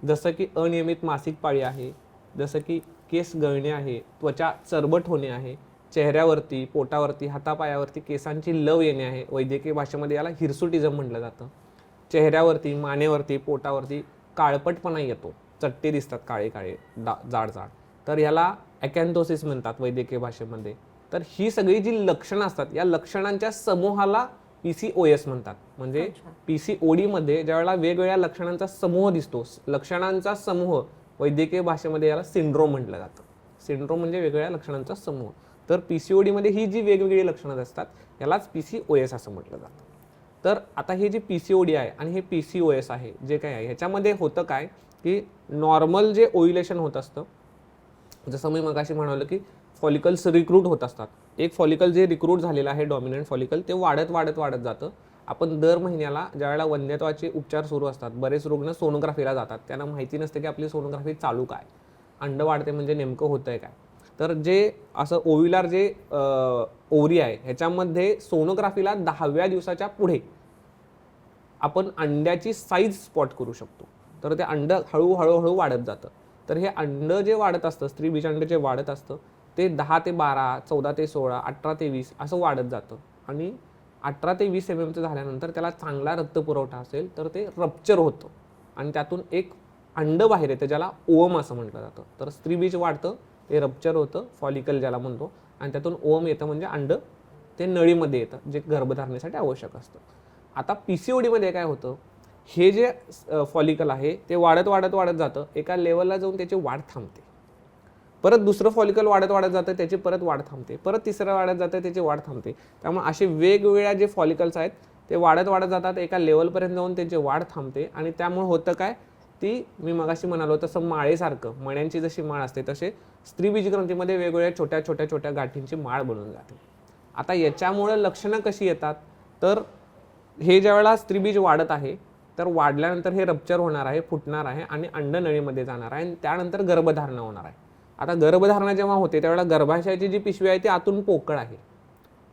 जसं की अनियमित मासिक पाळी आहे, जसं की केस गळणे आहे, त्वचा चरबट होणे आहे, चेहऱ्यावरती, पोटावरती, हातापायावरती केसांची लव येणे आहे, वैद्यकीय भाषेमध्ये याला हिरसुटिझम म्हटलं जातं. चेहऱ्यावरती, मानेवरती, पोटावरती काळपटपणा येतो, चट्टे दिसतात काळे काळे जाड जाड, तर याला अकॅन्थोसिस म्हणतात वैद्यकीय भाषेमध्ये. तर ही सगळी जी लक्षणं असतात या लक्षणांच्या समूहाला PCOS म्हणतात. म्हणजे PCOD मध्ये ज्यावेळेला वेगवेगळ्या लक्षणांचा समूह दिसतो, लक्षणांचा समूह वैद्यकीय भाषेमध्ये याला सिंड्रोम म्हटलं जातं. सिंड्रोम म्हणजे वेगवेगळ्या लक्षणांचा समूह. तर PCOD मध्ये ही जी वेगवेगळी लक्षणं असतात यालाच PCOS असं म्हटलं जातं. तर आता हे जे PCOD आहे आणि हे PCOS आहे जे काय आहे ह्याच्यामध्ये होतं काय की नॉर्मल जे ओव्युलेशन होत असतं, जसं मी मगाशी म्हणालो की फॉलिकल्स रिक्रूट होत असतात. एक फॉलिकल जे रिक्रूट झालेलं आहे डॉमिनंट फॉलिकल ते वाढत वाढत वाढत जातं. आपण दर महिन्याला ज्यावेळेला वंध्यत्वाचे उपचार सुरू असतात, बरेच रुग्ण सोनोग्राफीला जातात. त्यांना माहिती नसते की आपली सोनोग्राफी चालू काय, अंड वाढते म्हणजे नेमकं होतंय काय. तर जे असं ओव्युलर जे ओव्हरी आहे ह्याच्यामध्ये सोनोग्राफीला 10व्या दिवसाच्या पुढे आपण अंड्याची साईज स्पॉट करू शकतो. तर ते अंड हळूहळू वाढत जातं. तर हे अंड जे वाढत असतं, स्त्रीबीज अंड जे वाढत असतं ते 10 ते 12, 14 ते 16, 18 ते 20 असं वाढत जातं. आणि 18 ते 20 mm झाल्यानंतर त्याला चांगला रक्तपुरवठा असेल तर ते रप्चर होतं आणि त्यातून एक अंड बाहेर येतं, ज्याला ओवम असं म्हटलं जातं. तर स्त्रीबीज वाढतं, ते रप्चर होतं, फॉलिकल ज्याला म्हणतो, आणि त्यातून ओवम येतं म्हणजे अंड ते नळीमध्ये येतं, जे गर्भधारणेसाठी आवश्यक असतं. आता PCOD मध्ये काय होतं, हे जे फॉलिकल आहे ते वाढत वाढत वाढत जातं, एका लेवलला जाऊन त्याची वाढ थांबते. परत दुसरं फॉलिकल वाढत वाढत जातं, त्याची परत वाढ थांबते, परत तिसरं वाढत जातं, त्याची वाढ थांबते. त्यामुळे असे वेगवेगळ्या जे फॉलिकल्स आहेत ते वाढत वाढत जातात, एका लेवलपर्यंत जाऊन त्यांची वाढ थांबते. आणि त्यामुळे होतं काय, ती मी मगाशी म्हणालो तसं माळेसारखं, मण्यांची जशी माळ असते तसे स्त्रीबीज ग्रंथीमध्ये वेगवेगळ्या छोट्या छोट्या छोट्या गाठींची माळ बनून जाते. आता याच्यामुळे लक्षणं कशी येतात, तर हे ज्यावेळेला स्त्रीबीज वाढत आहे तर वाढल्यानंतर हे रप्चर होणार आहे, फुटणार आहे आणि अंड नळीमध्ये जाणार आहे आणि त्यानंतर गर्भधारणा होणार आहे. आता गर्भधारणा जेव्हा होते त्यावेळेला गर्भाशयाची जी पिशवी आहे ती आतून पोकळ आहे.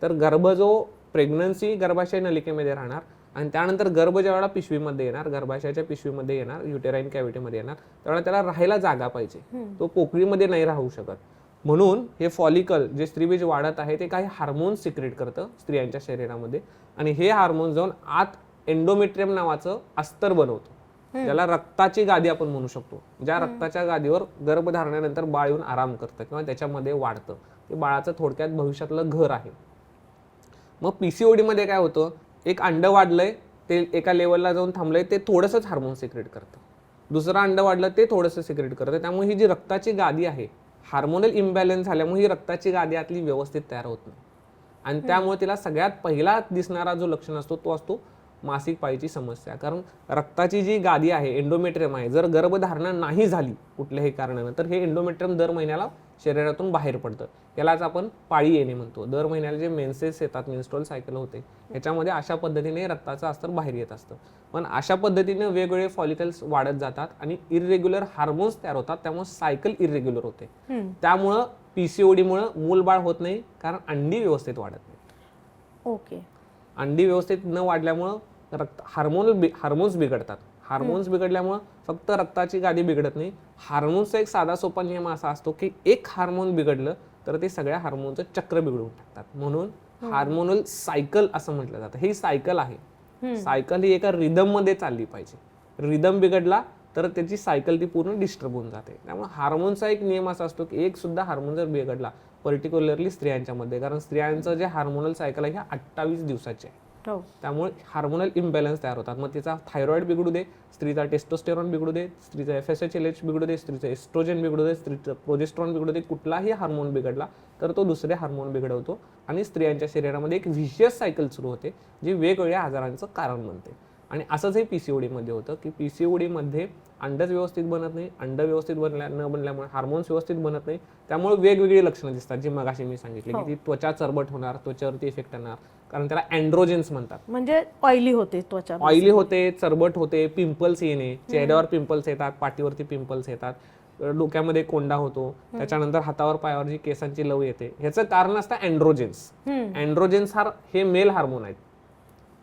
तर गर्भ जो प्रेग्नन्सी गर्भाशय नलिकेमध्ये राहणार आणि त्यानंतर गर्भ ज्यावेळेला पिशवीमध्ये येणार, गर्भाशयाच्या पिशवीमध्ये येणार, युटेराईन कॅव्हिटीमध्ये येणार, त्यावेळेला त्याला राहायला जागा पाहिजे. तो पोकळीमध्ये नाही राहू शकत. म्हणून हे फॉलिकल जे स्त्रीबीज वाढत आहे ते काही हार्मोन्स सिक्रेट करतं स्त्रियांच्या शरीरामध्ये आणि हे हार्मोन जाऊन आत एंडोमेट्रियम नावाचं अस्तर बनवतो, ज्याला रक्ताची गादी आपण म्हणू शकतो. ज्या रक्ताच्या गादीवर गर्भधारणेनंतर बाळ येऊन आराम करतं किंवा त्याच्यामध्ये वाढतं. ते बाळाचं थोडक्यात भविष्यातलं घर आहे. मग PCOD मध्ये काय होतं, एक अंड वाढलंय ते एका लेवलला जाऊन थांबलंय, ते थोडंसंच हार्मोन सिक्रेट करतं. दुसरं अंड वाढलं ते थोडंसं सिक्रेट करतं. त्यामुळे ही जी रक्ताची गादी आहे, हार्मोनल इम्बॅलन्स झाल्यामुळे ही रक्ताची गादी आतली व्यवस्थित तयार होत नाही आणि त्यामुळे तिला सगळ्यात पहिला दिसणारा जो लक्षण असतो तो असतो मासिक पाळीची समस्या. कारण रक्ताची जी गादी आहे, एंडोमेट्रियम आहे, जर गर्भधारणा नाही झाली कुठल्याही कारणानं तर हे एंडोमेट्रियम दर महिन्याला शरीरातून बाहेर पडतं. यालाच आपण पाळी येणे म्हणतो. दर महिन्याला जे मेन्सेस येतात, मेन्स्ट्रुअल सायकल होते, याच्यामध्ये अशा पद्धतीने रक्ताचं अस्तर बाहेर येत असतं. पण अशा पद्धतीने वेगवेगळे फॉलिकल्स वाढत जातात आणि इरेग्युलर हार्मोन्स तयार होतात, त्यामुळे सायकल इरेग्युलर होते. त्यामुळं PCOD मुळे मूलबाळ होत नाही, कारण अंडी व्यवस्थित वाढत नाही. ओके. अंडी व्यवस्थित न वाढल्यामुळं हार्मोन्स बिघडतात. हार्मोन्स बिघडल्यामुळं फक्त रक्ताची गादी बिघडत नाही, हार्मोन्सचा एक साधा सोपा नियम असा असतो की एक हार्मोन बिघडलं तर ते सगळ्या हार्मोनचं चक्र बिघडून टाकतात. म्हणून हार्मोनल सायकल असं म्हटलं जातं. ही सायकल आहे. सायकल ही एका रिदम मध्ये चालली पाहिजे. रिदम बिघडला तर त्याची सायकल ती पूर्ण डिस्टर्ब होऊन जाते. त्यामुळे हार्मोनचा एक नियम असा असतो की एक सुद्धा हार्मोन जर बिघडला, पर्टिक्युलरली स्त्रियांच्या मध्ये, कारण स्त्रियांचं जे हार्मोनल सायकल आहे हे 28 दिवसाचे आहे. त्यामुळे हार्मोनल इम्बॅलन्स तयार होतात. मग तिचा थायरॉइड बिघडू दे, स्त्रीचा टेस्टोस्टेरॉन बिघडू दे, स्त्रीचा FSH बिघडू दे, स्त्रीचं एस्ट्रोजन बिघडू दे, स्त्रीचं प्रोजेस्ट्रॉन बिघडू दे, कुठलाही हार्मोन बिघडला तर तो दुसरे हार्मोन बिघडवतो आणि स्त्रियांच्या शरीरामध्ये एक व्हिशियस सायकल सुरू होते, जी वेगवेगळ्या आजारांचं कारण बनते. आणि असंच हे PCOD मध्ये होतं की PCOD मध्ये अंडच व्यवस्थित बनत नाही, अंड व्यवस्थित न बनल्यामुळे हार्मोन्स व्यवस्थित बनत नाही, त्यामुळे वेगवेगळी लक्षणं दिसतात, जी मगाशी मी सांगितली की ती त्वचा चरबट होणार, त्वचेवरती इफेक्ट येणार, कारण त्याला अँड्रोजेन्स म्हणतात. म्हणजे ऑइली होते त्वचा, ऑइली होते, चरबट होते, पिंपल्स येणे, चेहऱ्यावर पिंपल्स येतात, पाठीवरती पिंपल्स येतात, डोक्यामध्ये कोंडा होतो, त्याच्यानंतर हातावर पायावर जी केसांची लव येते. ह्याचं कारण असतं अँड्रोजेन्स. अँड्रोजेन्स हे मेल हार्मोन आहेत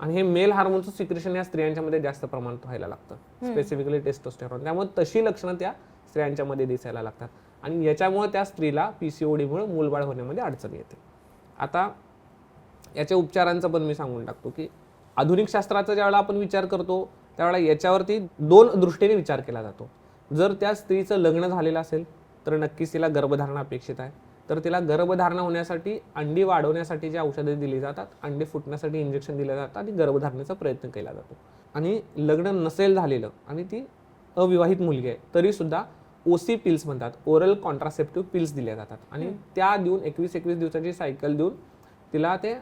आणि हे मेल हार्मोनचं सिक्रेशन या स्त्रियांच्या मध्ये जास्त प्रमाणात व्हायला लागतं, स्पेसिफिकली टेस्टोस्टेरॉन. त्यामुळे तशी लक्षणं त्या स्त्रियांच्या मध्ये दिसायला लागतात आणि याच्यामुळे त्या स्त्रीला PCOD मुळे मूलबाळ होण्यामध्ये अडचण येते. आता याच्या उपचारांचं पण मी सांगून टाकतो की आधुनिक शास्त्राचा ज्यावेळेला आपण विचार करतो त्यावेळेला याच्यावरती 2 दृष्टीने विचार केला जातो. जर त्या स्त्रीचं लग्न झालेलं असेल तर नक्कीच तिला गर्भधारणा अपेक्षित आहे. तर तिला गर्भधारणा होण्यासाठी, अंडी वाढवण्यासाठी जी औषधे दिली जातात, अंडे फुटण्यासाठी इंजेक्शन दिले जातात आणि गर्भधारणेचा प्रयत्न केला जातो. आणि लग्न नसेल झालेलं आणि ती अविवाहित मुलगी आहे तरी सुद्धा OC पिल्स म्हणतात, ओरल कॉन्ट्रासेप्टिव्ह पिल्स दिल्या जातात आणि त्या देऊन 21 दिवसाची सायकल देऊन तिला ते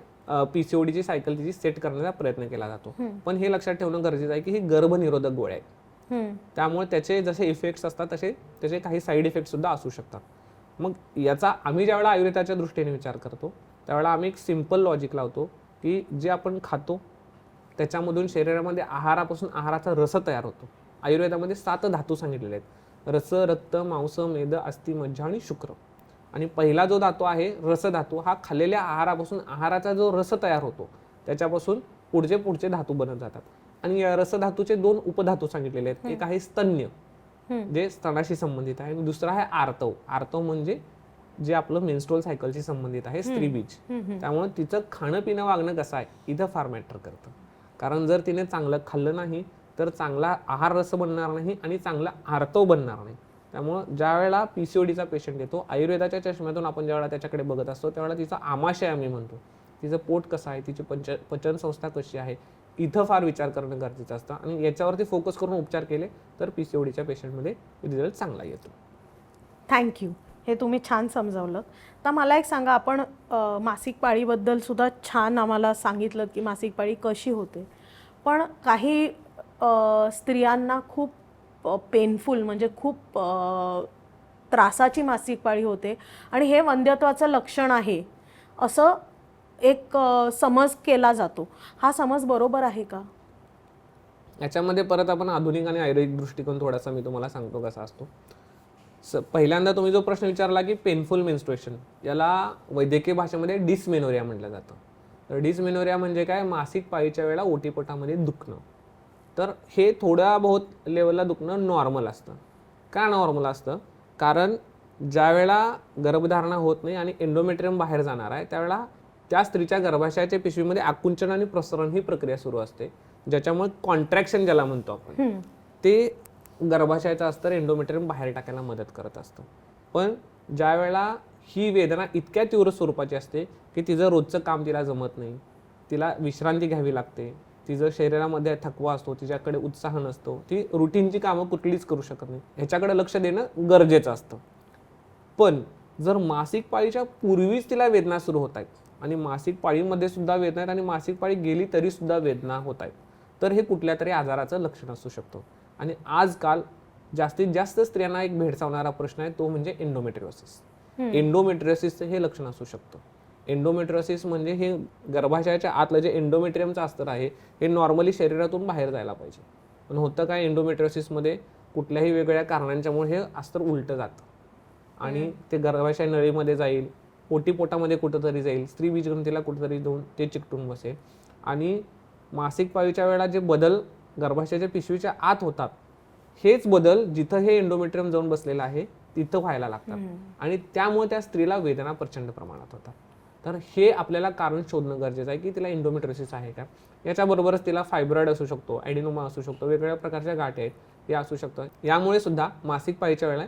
PCOD ची सायकल तिची सेट करण्याचा प्रयत्न केला जातो. पण हे लक्षात ठेवणं गरजेचं आहे की ही गर्भनिरोधक गोळ्या आहेत, त्यामुळे त्याचे जसे इफेक्ट्स असतात तसे त्याचे काही साईड इफेक्ट सुद्धा असू शकतात. मग याचा आम्ही ज्यावेळेला आयुर्वेदाच्या दृष्टीने विचार करतो त्यावेळेला आम्ही एक सिंपल लॉजिक लावतो की जे आपण खातो त्याच्यामधून शरीरामध्ये आहारापासून आहाराचा रस तयार होतो. आयुर्वेदामध्ये 7 धातू सांगितलेले आहेत: रस, रक्त, मांस, मेद, अस्थि, मज्जा आणि शुक्र. आणि पहिला जो धातू आहे रस धातू, हा खाल्लेल्या आहारापासून आहाराचा जो रस तयार होतो त्याच्यापासून पुढचे धातू बनत जातात. आणि या रस धातूचे 2 उपधातू सांगितलेले आहेत. एक आहे स्तन्य जे स्तनाशी संबंधित आहे, आणि दुसरं आहे आर्तव. आर्तव म्हणजे जे आपलं मेन्स्ट्रुअल सायकलशी संबंधित आहे, स्त्रीबीज. त्यामुळे तिचं खाणं पिणं वागणं कसं आहे इथं फार मॅटर करतं. कारण जर तिने चांगलं खाल्लं नाही तर चांगला आहार रस बनणार नाही आणि चांगला आर्तव बनणार नाही. त्यामुळं ज्या वेळेला पीसीओडीचा पेशंट येतो, आयुर्वेदाच्या चष्म्यातून आपण ज्या वेळेला त्याच्याकडे बघत असतो त्यावेळेला तिचा आमाशय आम्ही म्हणतो, तिचं पोट कसं आहे, तिची पचन संस्था कशी आहे, इथं फार विचार करणं गरजेचं असतं. आणि याच्यावरती फोकस करून उपचार केले तर पीसीओडीच्या पेशंटमध्ये रिझल्ट चांगला येतो. थँक्यू, हे तुम्ही छान समजावलं. तर मला एक सांगा, आपण मासिक पाळीबद्दल सुद्धा छान आम्हाला सांगितलं की मासिक पाळी कशी होते, पण काही स्त्रियांना खूप पेनफुल म्हणजे खूप त्रासाची मासिक पाळी होते आणि हे वंध्यत्वाचं लक्षण आहे असं एक समज केला जातो. हा समज बरोबर आहे का? याच्यामध्ये परत आपण आधुनिक आणि आयुर्वेदिक दृष्टिकोन थोडासा मी तुम्हाला सांगतो कसा असतो. पहिल्यांदा तुम्ही जो प्रश्न विचारला की पेनफुल मेन्स्ट्रुएशन, याला वैद्यकीय भाषेमध्ये डिसमेनोरिया म्हटलं जातं. तर डिसमेनोरिया म्हणजे काय, मासिक पाळीच्या वेळेला ओटीपोटामध्ये दुखणं. तर हे थोड्या बहुत लेवलला दुखणं नॉर्मल असतं. का नॉर्मल असतं? कारण ज्या वेळेला गर्भधारणा होत नाही आणि एंडोमेट्रियम बाहेर जाणार आहे त्यावेळेला त्या स्त्रीच्या गर्भाशयाच्या पिशवीमध्ये आकुंचन आणि प्रसरण ही प्रक्रिया सुरू असते, ज्याच्यामुळे कॉन्ट्रॅक्शन ज्याला म्हणतो आपण ते गर्भाशयाचं अस्तर एंडोमेट्रियम बाहेर टाकायला मदत करत असतं. पण ज्या वेळेला ही वेदना इतक्या तीव्र स्वरूपाची असते की तिचं रोजचं काम तिला जमत नाही, तिला विश्रांती घ्यावी लागते, तिचं शरीरामध्ये थकवा असतो, तिच्याकडे उत्साह नसतो, ती रुटीनची कामं कुठलीच करू शकत नाही, ह्याच्याकडे लक्ष देणं गरजेचं असतं. पण जर मासिक पाळीच्या पूर्वीच तिला वेदना सुरू होत आहेत आणि मासिक पाळीमध्ये सुद्धा वेदना आहेत आणि मासिक पाळी गेली तरी सुद्धा वेदना होत आहेत, तर हे कुठल्या तरी आजाराचं लक्षण असू शकतो. आणि आजकाल जास्तीत जास्त स्त्रियांना एक भेडसावणारा प्रश्न आहे, तो म्हणजे एंडोमेट्रियोसिस. एंडोमेट्रियोसिसचं हे लक्षण असू शकतं. एंडोमेट्रियोसिस म्हणजे हे गर्भाशयाच्या आतलं जे एंडोमेट्रियमचं अस्तर आहे हे नॉर्मली शरीरातून बाहेर जायला पाहिजे, पण होतं काय, एंडोमेट्रियोसिसमध्ये कुठल्याही वेगळ्या कारणांच्यामुळे हे अस्तर उलटं जातं आणि ते गर्भाशय नळीमध्ये जाईल, ओटीपोटामध्ये कुठंतरी जाईल, स्त्री बीजग्रंथीला कुठंतरी जाऊन ते चिकटून बसेल आणि मासिक पाळीच्या वेळेला जे बदल गर्भाशयाच्या पिशवीच्या आत होतात हेच बदल जिथं हे एंडोमेट्रियम जाऊन बसलेलं आहे तिथं व्हायला लागतात आणि त्यामुळे त्या स्त्रीला वेदना प्रचंड प्रमाणात होतात. तर हे आपल्याला कारण शोधणं गरजेचं आहे की तिला एंडोमेट्रियोसिस आहे का. याच्याबरोबरच तिला फायब्रॉइड असू शकतो, ॲडिनोमा असू शकतो, वेगवेगळ्या प्रकारच्या गाठी आहेत ते असू शकतात. यामुळे सुद्धा मासिक पाळीच्या वेळेला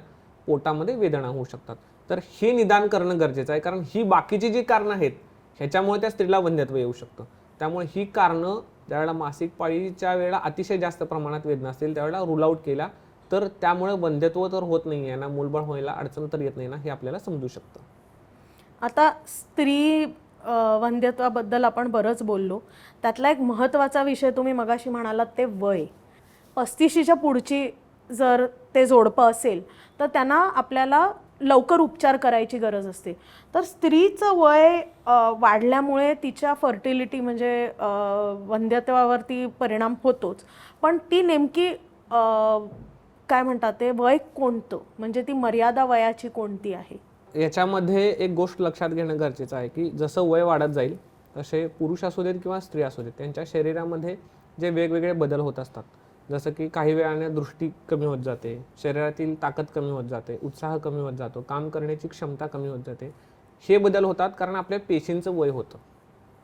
पोटामध्ये वेदना होऊ शकतात. तर हे निदान करणं गरजेचं आहे, कारण ही बाकीची जी कारणं आहेत ह्याच्यामुळे त्या स्त्रीला वंध्यत्व येऊ शकतं. त्यामुळे ही कारणं ज्यावेळेला मासिक पाळीच्या वेळेला अतिशय जास्त प्रमाणात वेदना असतील त्यावेळेला रूल आउट केला तर त्यामुळे वंध्यत्व तर होत नाही आहे ना, मूलबाळ व्हायला अडचण तर येत नाही ना, हे आपल्याला समजू शकतं. आता स्त्री वंध्यत्वाबद्दल आपण बरंच बोललो, त्यातला एक महत्त्वाचा विषय तुम्ही मगाशी म्हणालात ते वय. 35च्या पुढची जर ते जोडपं असेल तर त्यांना आपल्याला लवकर उपचार करायची गरज असते. तर स्त्रीचं वय वाढल्यामुळे तिच्या फर्टिलिटी म्हणजे वंध्यत्वावरती परिणाम होतोच, पण ती नेमकी काय म्हणतात ते वय कोणतं, म्हणजे ती मर्यादा वयाची कोणती आहे? याच्यामध्ये एक गोष्ट लक्षात घेणं गरजेचं आहे की जसं वय वाढत जाईल तसे पुरुष असू देत किंवा स्त्री असू देत त्यांच्या शरीरामध्ये जे वेगवेगळे बदल होत असतात, जसं की काही वेळाने दृष्टी कमी होत जाते, शरीरातील ताकद कमी होत जाते, उत्साह कमी होत जातो, काम करण्याची क्षमता कमी होत जाते. हे बदल होतात कारण आपल्या पेशींचं वय होतं.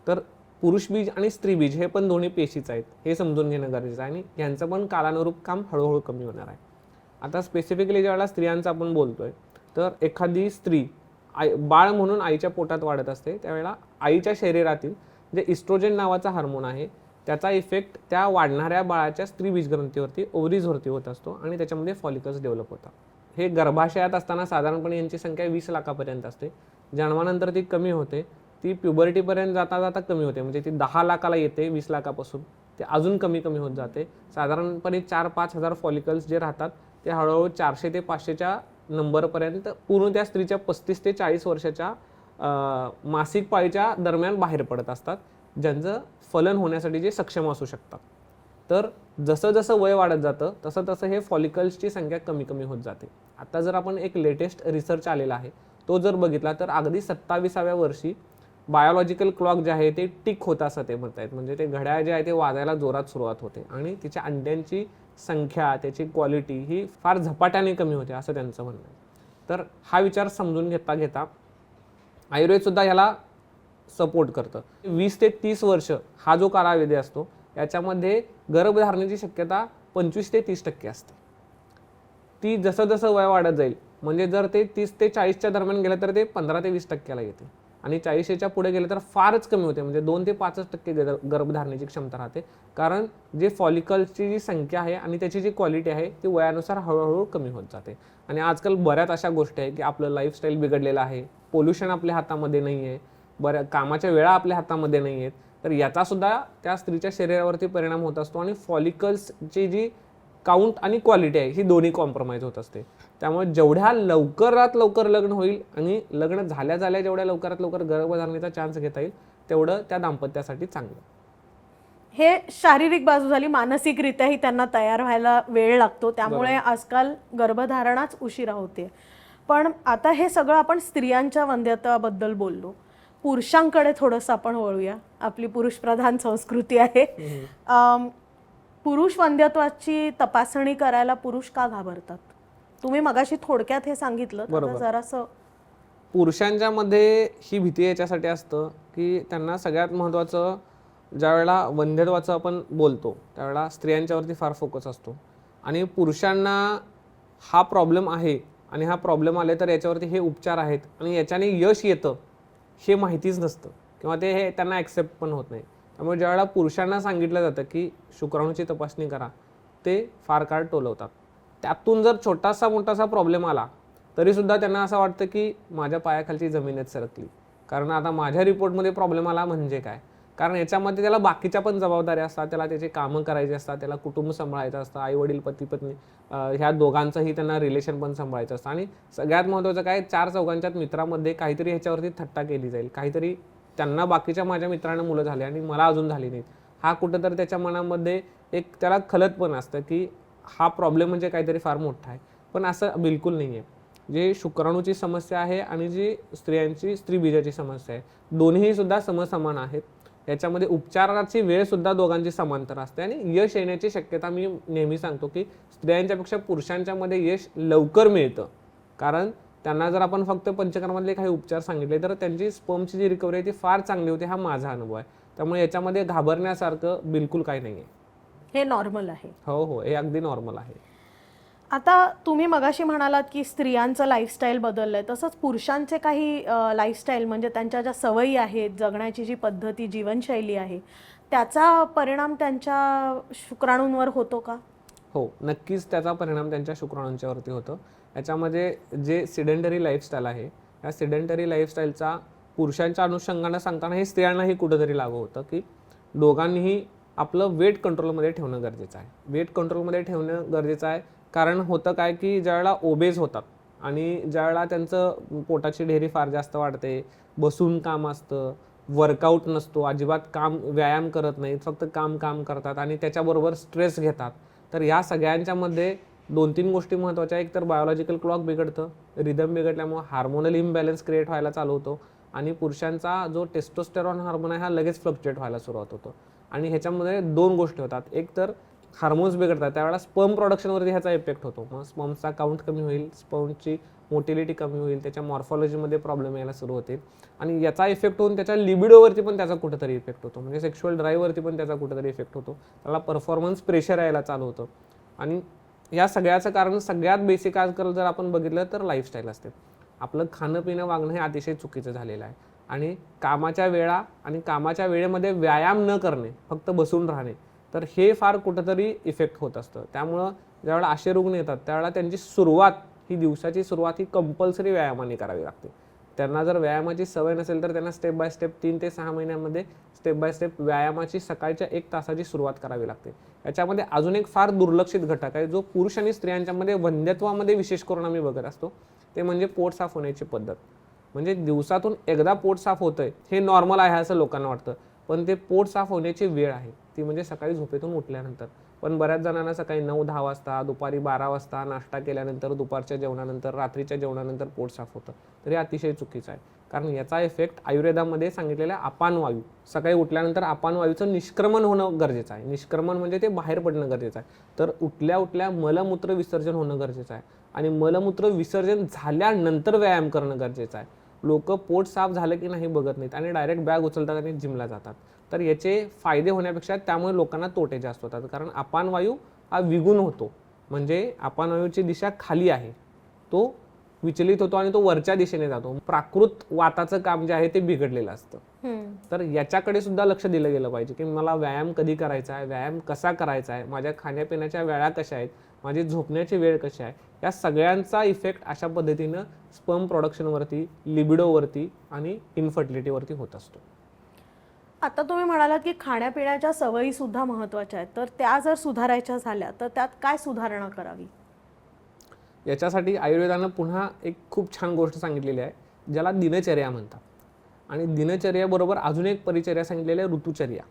तर पुरुष बीज आणि स्त्री बीज हे पण दोन्ही पेशीच आहेत हे समजून घेणं गरजेचं आहे आणि यांचं पण कालानुरूप काम हळूहळू कमी होणार आहे. आता स्पेसिफिकली ज्यावेळेला स्त्रियांचं आपण बोलतोय तर एखादी स्त्री बाळ म्हणून आईच्या पोटात वाढत असते त्यावेळेला आईच्या शरीरातील जे इस्ट्रोजन नावाचा हार्मोन आहे त्याचा इफेक्ट त्या वाढणाऱ्या बाळाच्या स्त्री बीजग्रंथीवरती, ओव्हरीजवरती होत असतो आणि त्याच्यामध्ये फॉलिकल्स डेव्हलप होतात. हे गर्भाशयात असताना साधारणपणे यांची संख्या 20 लाखापर्यंत असते. जन्मानंतर ती कमी होते, ती प्युबर्टीपर्यंत जाता जाता कमी होते, म्हणजे ती 10 लाखाला येते 20 लाखापासून, ते अजून कमी कमी होत जाते. साधारणपणे 4-5 हजार फॉलिकल्स जे राहतात ते हळूहळू 400 ते 500च्या नंबरपर्यंत पूर्ण त्या स्त्रीच्या 35 ते 40 वर्षाच्या मासिक पाळीच्या दरम्यान बाहेर पडत असतात, ज्यांचं फलन होण्यासाठी जे सक्षम असू शकतात. तर जसं जसं वय वाढत जातं तसं तसं हे फॉलिकल्सची संख्या कमी कमी होत जाते. आता जर आपण एक लेटेस्ट रिसर्च आलेला आहे तो जर बघितला तर अगदी 27व्या वर्षी बायोलॉजिकल क्लॉक जे आहे ते टिक होत असं ते म्हणत आहेत, म्हणजे ते घड्याळ जे आहे ते वाजायला जोरात सुरुवात होते आणि तिच्या अंड्यांची संख्या, त्याची क्वालिटी ही फार झपाट्याने कमी होते असं त्यांचं म्हणणं आहे. तर हा विचार समजून घेता आयुर्वेदसुद्धा ह्याला सपोर्ट करतं. 20 ते 30 वर्ष हा जो कालावधी असतो याच्यामध्ये गर्भधारणेची शक्यता 25 ते 30% असते. ती जसं जसं वय वाढत जाईल, म्हणजे जर ते 30 ते 40च्या दरम्यान गेलं तर ते 15 ते 20%ला येते आणि 40च्या पुढे गेलं तर फारच कमी होते, म्हणजे 2 ते 5% गर्भधारणेची क्षमता राहते. कारण जे फॉलिकलची जी संख्या आहे आणि त्याची जी क्वालिटी आहे ती वयानुसार हळूहळू कमी होत जाते. आणि आजकाल बऱ्याच अशा गोष्टी आहे की आपलं लाईफस्टाईल बिघडलेलं आहे, पोल्युशन आपल्या हातामध्ये नाही आहे, बऱ्या कामाच्या वेळा आपल्या हातामध्ये नाही आहेत, तर याचा सुद्धा त्या स्त्रीच्या शरीरावरती परिणाम होत असतो आणि फॉलिकल्सची जी काउंट आणि क्वालिटी आहे ही दोन्ही कॉम्प्रोमाइज होत असते. त्यामुळे जेवढ्या लवकरात लवकर लग्न होईल आणि लग्न झाल्या जेवढ्या लवकरात लवकर गर्भधारणेचा चान्स घेता येईल तेवढं त्या दाम्पत्यासाठी चांगलं. हे शारीरिक बाजू झाली. मानसिकरित्याही त्यांना तयार व्हायला वेळ लागतो, त्यामुळे आजकाल गर्भधारणाच उशिरा होते. पण आता हे सगळं आपण स्त्रियांच्या वंध्यत्वाबद्दल बोललो, पुरुषांकडे थोडंसं आपण वळूया. आपली पुरुषप्रधान संस्कृती आहे. पुरुष वंध्यत्वाची तपासणी करायला पुरुष का घाबरतात? तुम्ही मगाशी थोडक्यात हे सांगितलं, तर जरासं. पुरुषांच्या मध्ये ही भीती याच्यासाठी असतं की त्यांना सगळ्यात महत्त्वाचं, ज्या वेळेला वंध्यत्वाचं आपण बोलतो त्यावेळेला स्त्रियांच्यावरती फार फोकस असतो आणि पुरुषांना हा प्रॉब्लेम आहे आणि हा प्रॉब्लेम आले तर याच्यावरती हे उपचार आहेत आणि याच्याने यश येतं हे माहितीच नसतं किंवा ते हे त्यांना ॲक्सेप्ट पण होत नाही. त्यामुळे ज्यावेळेला पुरुषांना सांगितलं जातं की शुक्राणूची तपासणी करा, ते फार काळ टोलवतात. त्यातून जर छोटासा मोठासा प्रॉब्लेम आला तरीसुद्धा त्यांना असं वाटतं की माझ्या पायाखालची जमीनच सरकली, कारण आता माझ्या रिपोर्टमध्ये प्रॉब्लेम आला म्हणजे काय. कारण याच्यामध्ये त्याला बाकीच्या पण जबाबदाऱ्या असतात, त्याला त्याचे कामं करायचे असतात, त्याला कुटुंब सांभाळायचं असतं, आई वडील पती पत्नी ह्या दोघांचंही त्यांना रिलेशन पण सांभाळायचं असतं. आणि सगळ्यात महत्त्वाचं काय, 4 मित्रामध्ये काहीतरी ह्याच्यावरती थट्टा केली जाईल, काहीतरी त्यांना बाकीच्या माझ्या मित्रांना मुलं झाली आणि मला अजून झाली नाहीत, हा कुठंतरी त्याच्या मनामध्ये एक त्याला खलत पण असतं की हा प्रॉब्लेम म्हणजे काहीतरी फार मोठा आहे. पण असं बिलकुल नाही आहे. जे शुक्राणूची समस्या आहे आणि जी स्त्रियांची स्त्रीबीजाची समस्या आहे, दोन्ही सुद्धा समसमान आहेत. याच्यामध्ये उपचाराची वेळ सुद्धा दोघांची समांतर असते आणि यश येण्याची शक्यता मी नेहमी सांगतो की स्त्रियांच्यापेक्षा पुरुषांच्या मध्ये यश लवकर मिळतं. कारण त्यांना जर आपण फक्त पंचकर्मातले काही उपचार सांगितले तर त्यांची स्पर्मची जी रिकव्हरी आहे ती फार चांगली होते, हा माझा अनुभव आहे. त्यामुळे याच्यामध्ये घाबरण्यासारखं बिलकुल काही नाही आहे. हे नॉर्मल आहे. हो, हे अगदी नॉर्मल आहे. आता तुम्ही मगाशी म्हणालात की स्त्रियांचं लाईफस्टाईल बदललंय, तसंच पुरुषांचे काही लाईफस्टाईल म्हणजे त्यांच्या ज्या सवयी आहेत, जगण्याची जी पद्धती, जीवनशैली आहे, त्याचा परिणाम त्यांच्या शुक्राणूंवर होतो का? हो, नक्कीच त्याचा परिणाम त्यांच्या शुक्राणूंच्यावरती होतो. याच्यामध्ये जे सिडेंटरी लाईफस्टाईल आहे, या सिडेंटरी लाईफस्टाईलचा पुरुषांच्या अनुषंगानं सांगताना हे स्त्रियांनाही कुठंतरी लागू होतं की दोघांनीही आपलं वेट कंट्रोलमध्ये ठेवणं गरजेचं आहे. वेट कंट्रोलमध्ये ठेवणं गरजेचं आहे कारण होतं काय की ज्यावेळेला ओबेज होतात आणि ज्यावेळेला त्यांचं पोटाची ढेरी फार जास्त वाढते, बसून काम असतं, वर्कआउट नसतो, अजिबात व्यायाम करत नाहीत, फक्त काम करतात आणि त्याच्याबरोबर स्ट्रेस घेतात, तर या सगळ्यांच्यामध्ये 2-3 गोष्टी महत्त्वाच्या. एक तर बायोलॉजिकल क्लॉक बिघडतं, रिदम बिघडल्यामुळे हार्मोनल इम्बॅलन्स क्रिएट व्हायला चालू होतो आणि पुरुषांचा जो टेस्टोस्टेरॉन हार्मोन आहे हा लगेच फ्लक्च्युएट व्हायला सुरुवात होतो. आणि ह्याच्यामध्ये 2 गोष्टी होतात. एक तर हार्मोन्स बिघडतात, त्यावेळेला स्पर्म प्रोडक्शनवरती ह्याचा इफेक्ट होतो. मग स्पर्मचा काउंट कमी होईल, स्पर्मची मोटिलिटी कमी होईल, त्याच्या मॉर्फॉलॉजीमध्ये प्रॉब्लेम यायला सुरू होते आणि याचा इफेक्ट होऊन त्याच्या लिबिडोवरती पण त्याचा कुठेतरी इफेक्ट होतो, म्हणजे सेक्शुअल ड्राईव्हवरती पण त्याचा कुठेतरी इफेक्ट होतो, त्याला परफॉर्मन्स प्रेशर यायला चालू होतं. आणि या सगळ्याचं कारण सगळ्यात बेसिक आजकाल जर आपण बघितलं तर लाईफस्टाईल असते. आपलं खाणं पिणं वागणं हे अतिशय चुकीचं झालेलं आहे आणि कामाच्या वेळा आणि कामाच्या वेळेमध्ये व्यायाम न करणे, फक्त बसून राहणे, तर हे फार कुठंतरी इफेक्ट होत असतं. त्यामुळं ज्यावेळेला असे रुग्ण येतात त्यावेळेला त्यांची सुरुवात ही दिवसाची सुरुवात ही कंपल्सरी व्यायामाने करावी लागते. त्यांना जर व्यायामाची सवय नसेल तर त्यांना स्टेप बाय स्टेप 3 ते 6 महिन्यांमध्ये स्टेप बाय स्टेप व्यायामाची सकाळच्या 1 तासाची सुरुवात करावी लागते. याच्यामध्ये अजून एक फार दुर्लक्षित घटक आहे जो पुरुष आणि स्त्रियांच्यामध्ये वंध्यत्वामध्ये विशेष करून आम्ही बघत असतो, ते म्हणजे पोट साफ होण्याची पद्धत. म्हणजे दिवसातून एकदा पोट साफ होतंय हे नॉर्मल आहे असं लोकांना वाटतं, पण ते पोट साफ होण्याची वेळ आहे ती म्हणजे सकाळी झोपेतून उठल्यानंतर. पण बऱ्याच जणांना सकाळी 9-10 वाजता, दुपारी 12 वाजता, नाश्ता केल्यानंतर, दुपारच्या जेवणानंतर, रात्रीच्या जेवणानंतर पोट साफ होतं, तर हे अतिशय चुकीचं आहे. कारण याचा इफेक्ट आयुर्वेदामध्ये सांगितलेला अपान वायू, सकाळी उठल्यानंतर अपान वायूचं निष्क्रमण होणं गरजेचं आहे. निष्क्रमण म्हणजे ते बाहेर पडणं गरजेचं आहे. तर उठल्या उठल्या मलमूत्र विसर्जन होणं गरजेचं आहे आणि मलमूत्र विसर्जन झाल्यानंतर व्यायाम करणं गरजेचं आहे. लोक पोट साफ झालं की नाही बघत नाहीत आणि डायरेक्ट बॅग उचलतात आणि जिमला जातात. तर याचे फायदे होण्यापेक्षा त्यामुळे लोकांना तोटे जास्त होतात. कारण अपान वायू हा विगुण होतो, म्हणजे अपान वायूची दिशा खाली आहे, तो विचलित होतो आणि तो वरच्या दिशेने जातो. प्राकृत वाताचं काम जे आहे ते बिघडलेलं असतं. तर याच्याकडे सुद्धा लक्ष दिलं गेलं पाहिजे की मला व्यायाम कधी करायचा आहे, व्यायाम कसा करायचा आहे, माझ्या खाण्यापिण्याच्या वेळा कशा आहेत, माझी झोपण्याची वेळ कशी आहे, या सगळ्यांचा इफेक्ट अशा पद्धतीनं स्पर्म प्रोडक्शनवरती, लिबिडोवरती आणि इन्फर्टिलिटीवरती होत असतो. आता तुम्ही म्हणालात की खाण्यापिण्याच्या सवयी सुद्धा महत्त्वाच्या आहेत, तर त्या जर सुधारायच्या झाल्या तर त्यात काय सुधारणा करावी? याच्यासाठी आयुर्वेदानं पुन्हा एक खूप छान गोष्ट सांगितलेली आहे, ज्याला दिनचर्या म्हणतात. आणि दिनचर्याबरोबर अजून एक परिचर्या सांगितलेली आहे, ऋतुचर्या.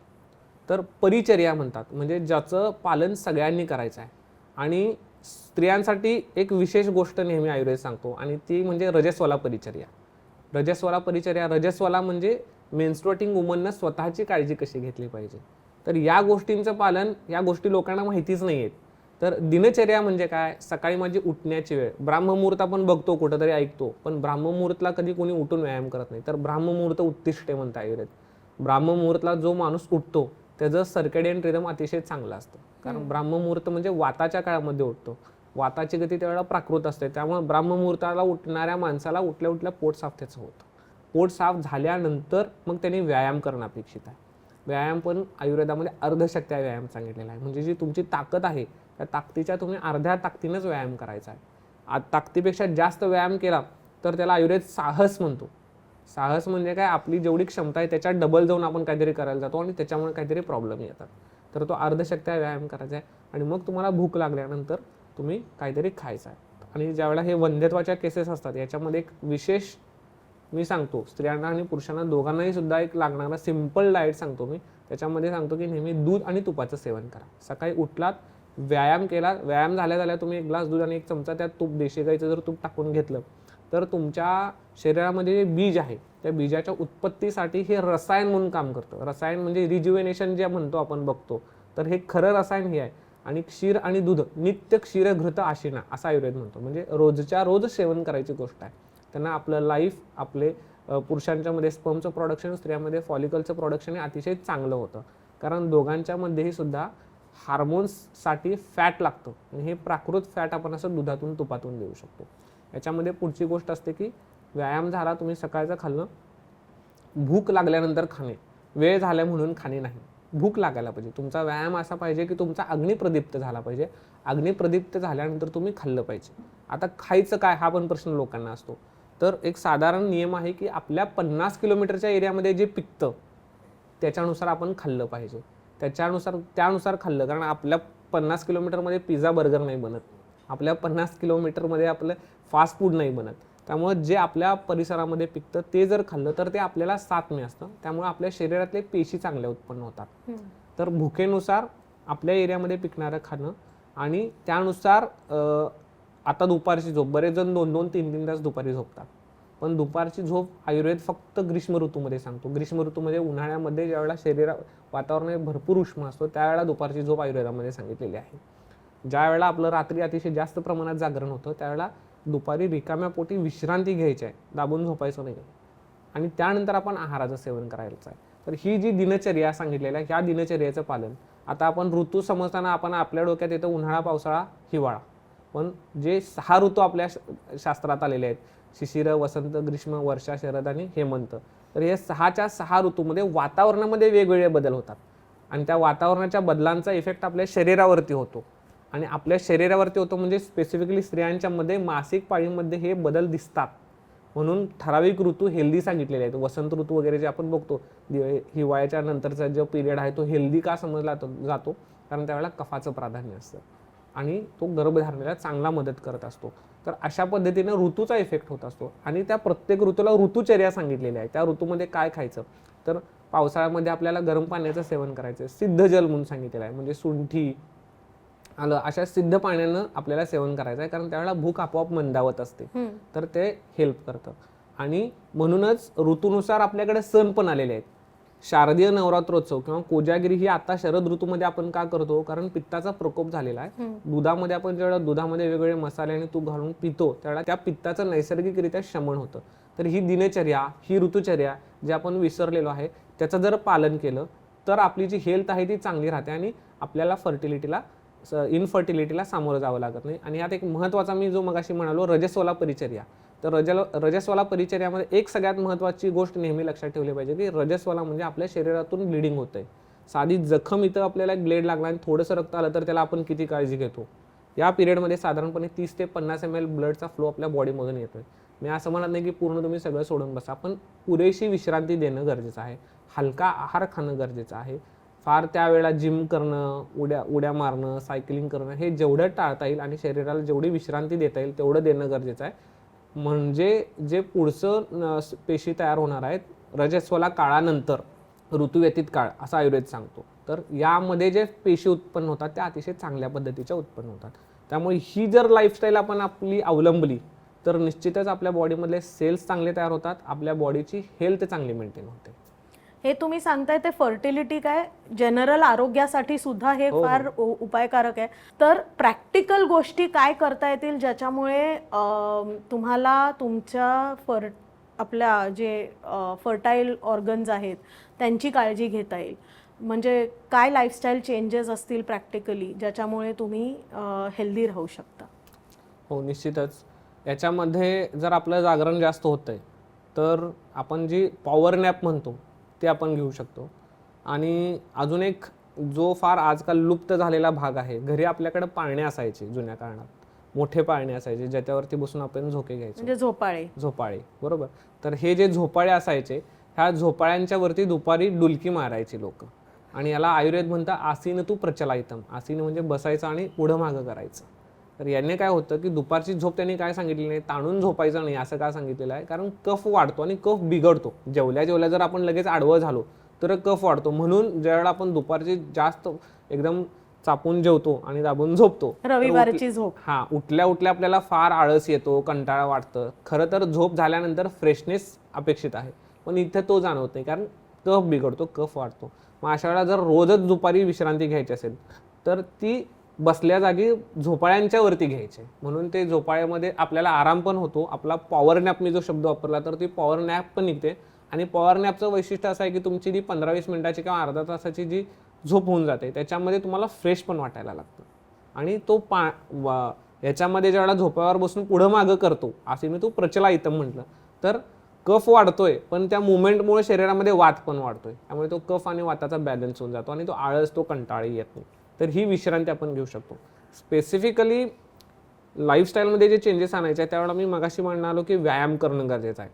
तर परिचर्या म्हणतात म्हणजे ज्याचं पालन सगळ्यांनी करायचं आहे. आणि स्त्रियांसाठी एक विशेष गोष्ट नेहमी आयुर्वेद सांगतो आणि ती म्हणजे रजस्वला परिचर्या. रजस्वला म्हणजे मेन्स्ट्रुएटिंग वुमननं स्वतःची काळजी कशी घेतली पाहिजे. तर या गोष्टींचं पालन, या गोष्टी लोकांना माहितीच नाही आहेत. तर दिनचर्या म्हणजे काय, सकाळी माझी उठण्याची वेळ, ब्राह्ममुहूर्त आपण बघतो कुठंतरी ऐकतो, पण ब्राह्ममुहूर्तला कधी कोणी उठून व्यायाम करत नाही. तर ब्राह्ममुहूर्त उत्तिष्ठे म्हणता आयुर्वेद. ब्राह्ममुहूर्तला जो माणूस उठतो त्याचं सर्केडियन रिदम अतिशय चांगलं असतं. कारण ब्राह्ममुहूर्त म्हणजे वाताच्या काळामध्ये उठतो, वाताची गती त्यावेळेला प्राकृत असते. त्यामुळे ब्राह्ममुहूर्ताला उठणाऱ्या माणसाला उठल्या उठल्या पोट साफ त्याचं होतं. पोट साफ झाल्यानंतर मग त्यांनी व्यायाम करणं अपेक्षित आहे. व्यायाम पण आयुर्वेदामध्ये अर्धशक्त्या व्यायाम सांगितलेला आहे. म्हणजे जी तुमची ताकद आहे त्या ताकदीच्या तुम्ही अर्ध्या ताकदीनंच व्यायाम करायचा आहे. आज ताकदीपेक्षा जास्त व्यायाम केला तर त्याला आयुर्वेद साहस म्हणतो. साहस म्हणजे काय, आपली जेवढी क्षमता आहे त्याच्यात डबल जाऊन आपण काहीतरी करायला जातो आणि त्याच्यामुळे काहीतरी प्रॉब्लेम येतात. तर तो अर्धशक्त्या व्यायाम करायचा आहे आणि मग तुम्हाला भूक लागल्यानंतर तुम्ही काहीतरी खायचं आहे. आणि ज्यावेळेला हे वंध्यत्वाच्या केसेस असतात याच्यामध्ये एक विशेष मी सांगतो, स्त्रियांना आणि पुरुषांना दोघांनाही सुद्धा एक लागणारा सिंपल डाएट सांगतो मी. त्याच्यामध्ये सांगतो की नेहमी दूध आणि तुपाचं सेवन करा. सकाळी उठलात, व्यायाम केला, व्यायाम झाल्या तुम्ही 1 ग्लास दूध आणि 1 चमचा त्यात तूप, देशी गाईचं जर तूप टाकून घेतलं तर तुमच्या शरीरामध्ये जे बीज आहे त्या बीजाच्या उत्पत्तीसाठी हे रसायन म्हणून काम करतं. रसायन म्हणजे रिज्युवेनेशन जे म्हणतो आपण बघतो, तर हे खरं रसायन हे आहे. आणि क्षीर आणि दूध नित्य क्षीरघृत आशिना असं आयुर्वेद म्हणतो. म्हणजे रोजच्या रोज सेवन करायची गोष्ट आहे. त्यांना आपलं लाईफ, आपले पुरुषांच्या मध्ये स्पर्मचं प्रोडक्शन, स्त्रियांमध्ये फॉलिकलचं प्रोडक्शन हे अतिशय चांगलं होतं. कारण दोघांच्या मध्येही सुद्धा हार्मोन्ससाठी फॅट लागतं आणि हे प्राकृत फॅट आपण असं दुधातून, तुपातून देऊ शकतो. याच्यामध्ये पुढची गोष्ट असते की व्यायाम झाला, तुम्ही सकाळचं खाल्लं, भूक लागल्यानंतर खाणे, वेळ झाल्या म्हणून खाणे नाही. भूक लागायला पाहिजे. तुमचा व्यायाम असा पाहिजे की तुमचा अग्निप्रदीप्त झाला पाहिजे. अग्निप्रदीप्त झाल्यानंतर तुम्ही खाल्लं पाहिजे. आता खायचं काय हा पण प्रश्न लोकांना असतो. तर एक साधारण नियम आहे की आपल्या 50 किलोमीटरच्या एरियामध्ये जे पिकतं त्याच्यानुसार आपण खाल्लं पाहिजे. त्यानुसार खाल्लं. कारण आपल्या 50 किलोमीटरमध्ये पिझ्झा, बर्गर नाही बनत. आपल्या 50 किलोमीटरमध्ये आपलं फास्ट फूड नाही बनत. त्यामुळे जे आपल्या परिसरामध्ये पिकतं ते जर खाल्लं तर ते आपल्याला साथ असतं. त्यामुळे आपल्या शरीरातले पेशी चांगल्या उत्पन्न होतात. तर भुकेनुसार आपल्या एरियामध्ये पिकणारं खाणं आणि त्यानुसार आता दुपारची झोप, बरेच जण 2-2, 3-3 तास दुपारी झोपतात. पण दुपारची झोप आयुर्वेद फक्त ग्रीष्म ऋतूमध्ये सांगतो. ग्रीष्म ऋतूमध्ये उन्हाळ्यामध्ये ज्यावेळेला वातावरण भरपूर उष्ण असतो त्यावेळेला दुपारची झोप आयुर्वेदामध्ये सांगितलेली आहे. ज्यावेळेला आपलं रात्री अतिशय जास्त प्रमाणात जागरण होतं त्यावेळेला दुपारी रिकाम्या पोटी विश्रांती घ्यायची आहे, दाबून झोपायचं नाही. आणि त्यानंतर आपण आहाराचं सेवन करायचं आहे. तर ही जी दिनचर्या सांगितलेली आहे ह्या दिनचर्याचं पालन. आता आपण ऋतू समजताना आपण आपल्या डोक्यात येतं उन्हाळा, पावसाळा, हिवाळा. पण जे 6 ऋतू आपल्या शास्त्रात आलेले आहेत, शिशिर, वसंत, ग्रीष्म, वर्षा, शरद आणि हेमंत. तर हे 6च्या 6 ऋतूमध्ये वातावरणामध्ये वेगवेगळे बदल होतात आणि त्या वातावरणाच्या बदलांचा इफेक्ट आपल्या शरीरावरती होतो. आणि आपल्या शरीरावरती होतो म्हणजे स्पेसिफिकली स्त्रियांच्या मध्ये मासिक पाळीमध्ये हे बदल दिसतात. म्हणून ठराविक ऋतू हेल्दी सांगितलेले आहेत. वसंत ऋतू वगैरे जे आपण बघतो, हिवाळ्याच्या नंतरचा जो पिरियड आहे तो हेल्दी का समजला जातो, कारण त्यावेळेला कफाचं प्राधान्य असतं आणि तो गर्भधारणेला चांगला मदत करत असतो. तर अशा पद्धतीनं ऋतूचा इफेक्ट होत असतो. आणि त्या प्रत्येक ऋतूला ऋतुचर्या सांगितलेली आहे. त्या ऋतूमध्ये काय खायचं, तर पावसाळ्यामध्ये आपल्याला गरम पाण्याचं सेवन करायचं, सिद्ध जल म्हणून सांगितलेलं आहे. म्हणजे सुंठी, आलं अशा सिद्ध पाण्यानं आपल्याला सेवन करायचं आहे. कारण त्यावेळेला भूक आपोआप मंदावत असते, तर ते हेल्प करतं. आणि म्हणूनच ऋतूनुसार आपल्याकडे सण पण आलेले आहेत. शारदीय नवरात्रोत्सव किंवा कोजागिरी ही आता शरद ऋतूमध्ये आपण का करतो, कारण पित्ताचा प्रकोप झालेला आहे. दुधामध्ये आपण जेव्हा दुधामध्ये वेगवेगळे मसाले आणि तूप घालून पितो त्यावेळेला त्या पित्ताचं नैसर्गिकरित्या शमन होतं. तर ही दिनचर्या, ही ऋतुचर्या जे आपण विसरलेलो आहे त्याचं जर पालन केलं तर आपली जी हेल्थ आहे ती चांगली राहते आणि आपल्याला इनफर्टिलिटीला सामोरं जावं लागत नाही. आणि यात एक महत्त्वाचा मी जो मगाशी म्हणालो रजस्वला परिचर्या, तर रजस्वला परिचर्यामध्ये एक सगळ्यात महत्त्वाची गोष्ट नेहमी लक्षात ठेवली पाहिजे की रजस्वला म्हणजे आपल्या शरीरातून ब्लिडिंग होतंय. साधी जखम इथं आपल्याला एक ब्लेड लागला आणि थोडंसं रक्त आलं तर त्याला आपण किती काळजी घेतो. या पिरियडमध्ये साधारणपणे 30 ते 50 ml ब्लडचा फ्लो आपल्या बॉडीमधून येतोय. मी असं म्हणत नाही की पूर्ण तुम्ही सगळं सोडून बसा, पण पुरेशी विश्रांती देणं गरजेचं आहे, हलका आहार खाणं गरजेचं आहे. फार त्यावेळेला जिम करणं, उड्या मारणं, सायकलिंग करणं हे जेवढं टाळता येईल आणि शरीराला जेवढी विश्रांती देता येईल तेवढं देणं गरजेचं आहे. म्हणजे जे पुढचं पेशी तयार होणार आहेत रजस्वला काळानंतर, ऋतुव्यतीत काळ असं आयुर्वेद सांगतो, तर यामध्ये जे पेशी उत्पन्न होतात त्या अतिशय चांगल्या पद्धतीच्या उत्पन्न होतात. त्यामुळे ही जर लाईफस्टाईल आपण आपली अवलंबली तर निश्चितच आपल्या बॉडीमधले सेल्स चांगले तयार होतात, आपल्या बॉडीची हेल्थ चांगली मेंटेन होते. हे तुम्ही सांगताय ते फर्टिलिटी काय जनरल आरोग्यासाठी सुद्धा हे फार उपायकारक आहे. तर प्रॅक्टिकल गोष्टी काय करता येतील ज्याच्यामुळे तुम्हाला तुमच्या आपल्या जे फर्टाईल ऑर्गन्स आहेत त्यांची काळजी घेता येईल? म्हणजे काय लाईफस्टाईल चेंजेस असतील प्रॅक्टिकली ज्याच्यामुळे तुम्ही हेल्दी राहू शकता? हो, निश्चितच. याच्यामध्ये जर आपलं जागरण जास्त होतंय तर आपण जी पॉवर नॅप म्हणतो ते आपण घेऊ शकतो. आणि अजून एक जो फार आजकाल लुप्त झालेला भाग आहे, घरी आपल्याकडे पाळणे असायचे जुन्या काळात, मोठे पाळणे असायचे ज्याच्यावरती बसून आपण झोके घ्यायचो, म्हणजे झोपाळे, बरोबर. तर हे जे झोपाळे असायचे ह्या झोपाळ्यांच्या वरती दुपारी डुलकी मारायची लोक, आणि याला आयुर्वेद म्हणतं आसीन तू प्रचलायतम. आसीन म्हणजे बसायचं आणि पुढं मागं करायचं. तर याने काय होतं की दुपारची झोप त्यांनी काय सांगितली नाही, ताणून झोपायचं नाही असं का सांगितलेलं आहे, कारण कफ वाढतो आणि कफ बिघडतो. जेवल्या जर आपण लगेच आडवं झालो तर कफ वाढतो. म्हणून ज्यावेळेला आपण दुपारची जास्त एकदम चापून जेवतो आणि दाबून झोपतो, रविवारची झोप, उठल्या आपल्याला फार आळस येतो, कंटाळा वाटतं. खरं तर झोप झाल्यानंतर फ्रेशनेस अपेक्षित आहे, पण इथे तो जाणवत नाही कारण कफ बिघडतो, कफ वाढतो. मग अशा वेळेला जर रोजच दुपारी विश्रांती घ्यायची असेल तर ती बसल्या जागी झोपाळ्यांच्या वरती घ्यायचे. म्हणून ते झोपाळ्यामध्ये आपल्याला आराम पण होतो. आपला पॉवर नॅप मी जो शब्द वापरला तर ती पॉवर नॅप पण निघते. आणि पॉवर नॅपचं वैशिष्ट्य असं आहे की तुमची जी 15-20 मिनिटाची किंवा अर्धा तासाची जी झोप होऊन जाते त्याच्यामध्ये तुम्हाला फ्रेश पण वाटायला लागतं. आणि तो याच्यामध्ये ज्यावेळेला झोपावर बसून पुढं मागं करतो, असे मी तो प्रचलायतम म्हटलं, तर कफ वाढतोय पण त्या मुवमेंटमुळे शरीरामध्ये वात पण वाढतोय. त्यामुळे तो कफ आणि वाताचा बॅलन्स होऊन जातो आणि तो आळस, तो कंटाळी येत नाही. तर ही विश्रांती आपण घेऊ शकतो. स्पेसिफिकली लाईफस्टाईलमध्ये जे चेंजेस आणायचे आहे त्यावेळेला मी मगाशी म्हणालो की व्यायाम करणं गरजेचं आहे.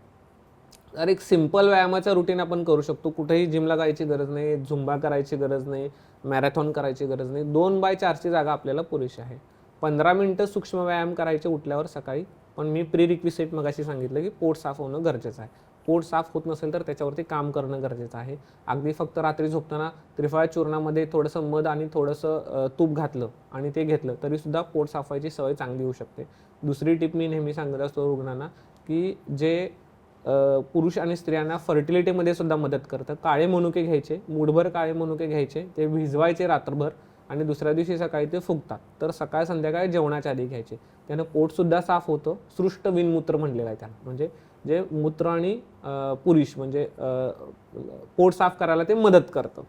तर एक सिंपल व्यायामाचं रुटीन आपण करू शकतो. कुठेही जिमला जायची गरज नाही, झुंबा करायची गरज नाही, मॅरेथॉन करायची गरज नाही. 2x4ची जागा आपल्याला पुरेशी आहे. 15 मिनिटं सूक्ष्म व्यायाम करायचे उठल्यावर सकाळी. पण मी प्री-रिक्विजिट मगाशी सांगितलं की पोट साफ होणं गरजेचं आहे. पोट साफ होत नसेल तर त्याच्यावरती काम करणं गरजेचं आहे. अगदी फक्त रात्री झोपताना त्रिफळा चूर्णामध्ये थोडंसं मध आणि थोडंसं तूप घातलं आणि ते घेतलं तरी सुद्धा पोट साफ व्हायची सवय चांगली होऊ शकते. दुसरी टिप मी नेहमी सांगत असतो रुग्णांना की जे पुरुष आणि स्त्रियांना फर्टिलिटीमध्ये सुद्धा मदत करतं. काळे मनुके घ्यायचे, मूठभर काळे मनुके घ्यायचे, ते भिजवायचे रात्रभर आणि दुसऱ्या दिवशी सकाळी ते फुगतात. तर सकाळ संध्याकाळी जेवणाच्या आधी घ्यायचे. त्यानं पोटसुद्धा साफ होतं. सृष्ट विनमूत्र म्हणलेलं आहे त्याला, म्हणजे जे मूत्र आणि पुरुष म्हणजे पोट साफ करायला ते मदत करतं.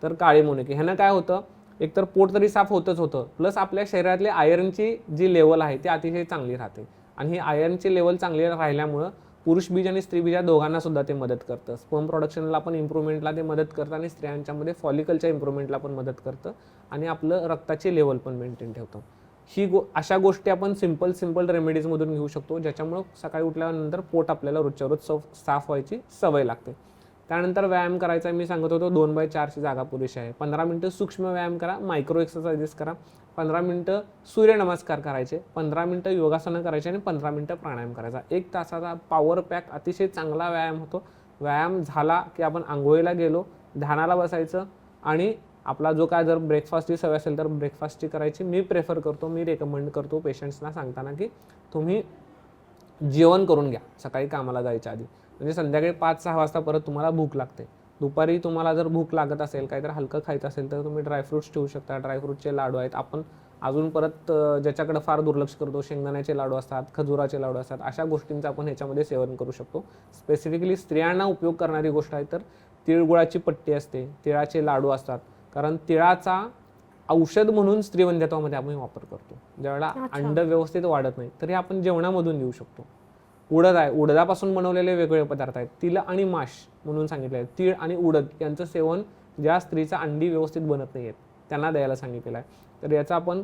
तर काळे मनुके ह्यानं काय होतं, एकतर पोट तरी साफ होतच प्लस आपल्या शरीरातली आयर्नची जी लेवल आहे ती अतिशय चांगली राहते. आणि ही आयर्नची लेवल चांगली राहिल्यामुळं पुरुष बीज आणि स्त्री बीज या दोघांना सुद्धा ते मदत करतं. स्पर्म प्रोडक्शनला पण इम्प्रूव्हमेंटला ते मदत करतं आणि स्त्रियांच्यामध्ये फॉलिकलच्या इम्प्रूव्हमेंटला पण मदत करतं आणि आपलं रक्ताची लेवल पण मेंटेन ठेवतं. अशा गोष्टी आपण सिंपल रेमेडीजमधून घेऊ शकतो ज्याच्यामुळं सकाळी उठल्यानंतर पोट आपल्याला रोजच्या रोज साफ व्हायची सवय लागते. त्यानंतर व्यायाम करायचा मी सांगत होतो 2x4ची जागा पुरेशी आहे. 15 मिनिटं सूक्ष्म व्यायाम करा, मायक्रो एक्सरसाइजेस करा, 15 मिनिटं सूर्यनमस्कार करायचे, 15 मिनिटं योगासनं करायचे आणि 15 मिनिटं प्राणायाम करायचा. 1 तासाचा पॉवर पॅक अतिशय चांगला व्यायाम होतो. व्यायाम झाला की आपण आंघोळीला गेलो, ध्यानाला बसायचं आणि आपला जो काय जर ब्रेकफास्टची सवय असेल तर ब्रेकफास्टची करायची. मी रेकमेंड करतो पेशंट्सना सांगताना की तुम्ही जेवण करून घ्या सकाळी कामाला जायच्या आधी, म्हणजे संध्याकाळी 5-6 वाजता परत तुम्हाला भूक लागते. दुपारी तुम्हाला जर भूक लागत असेल, काहीतरी हलकं खायचं असेल तर तुम्ही ड्रायफ्रुट्स ठेवू शकता. ड्रायफ्रूटचे लाडू आहेत. आपण अजून परत ज्याच्याकडे फार दुर्लक्ष करतो, शेंगदाण्याचे लाडू असतात, खजुराचे लाडू असतात, अशा गोष्टींचं आपण ह्याच्यामध्ये सेवन करू शकतो. स्पेसिफिकली स्त्रियांना उपयोग करणारी गोष्ट आहे तर तिळगुळाची पट्टी असते, तिळाचे लाडू असतात, कारण तिळाचा औषध म्हणून स्त्रीवंध्यत्वामध्ये आपण वापर करतो. ज्यावेळेला अंड व्यवस्थित वाढत नाही तर हे आपण जेवणामधून देऊ शकतो. उडद आहे, उडदापासून बनवलेले वेगवेगळे पदार्थ आहेत. तिळ आणि माश म्हणून सांगितले आहे. तीळ आणि उडद यांचं सेवन ज्या स्त्रीचा अंडी व्यवस्थित बनत नाही आहेत त्यांना द्यायला सांगितलेलं आहे. तर याचा आपण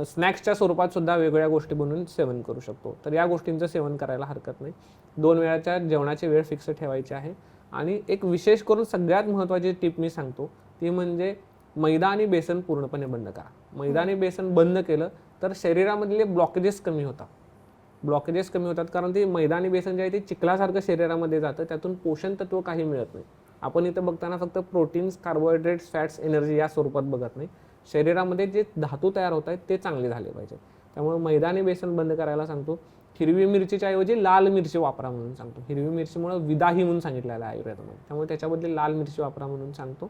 स्नॅक्सच्या स्वरूपात सुद्धा वेगवेगळ्या गोष्टी बनवून सेवन करू शकतो. तर या गोष्टींचं सेवन करायला हरकत नाही. 2 वेळाच्या जेवणाची वेळ फिक्स ठेवायची आहे. आणि एक विशेष करून सगळ्यात महत्त्वाची टिप मी सांगतो ती म्हणजे मैदा आणि बेसन पूर्णपणे बंद करा. मैदा आणि बेसन बंद केलं तर शरीरामधले ब्लॉकेजेस कमी होतात. कारण ते मैदा आणि बेसन जे आहे ते चिखलासारखं शरीरामध्ये जातं, त्यातून पोषण तत्व काही मिळत नाही. आपण इथं बघताना फक्त प्रोटीन्स, कार्बोहायड्रेट्स, फॅट्स, एनर्जी या स्वरूपात बघत नाही. शरीरामध्ये जे धातू तयार होत आहेत ते चांगले झाले पाहिजे. त्यामुळे मैदा आणि बेसन बंद करायला सांगतो. हिरवी मिरचीच्या ऐवजी लाल मिरची वापरा म्हणून सांगतो. हिरवी मिरचीमुळे विदाही म्हणून सांगितलेलं आहे आयुर्वेदामध्ये, त्यामुळे त्याच्याबद्दल लाल मिरची वापरा म्हणून सांगतो.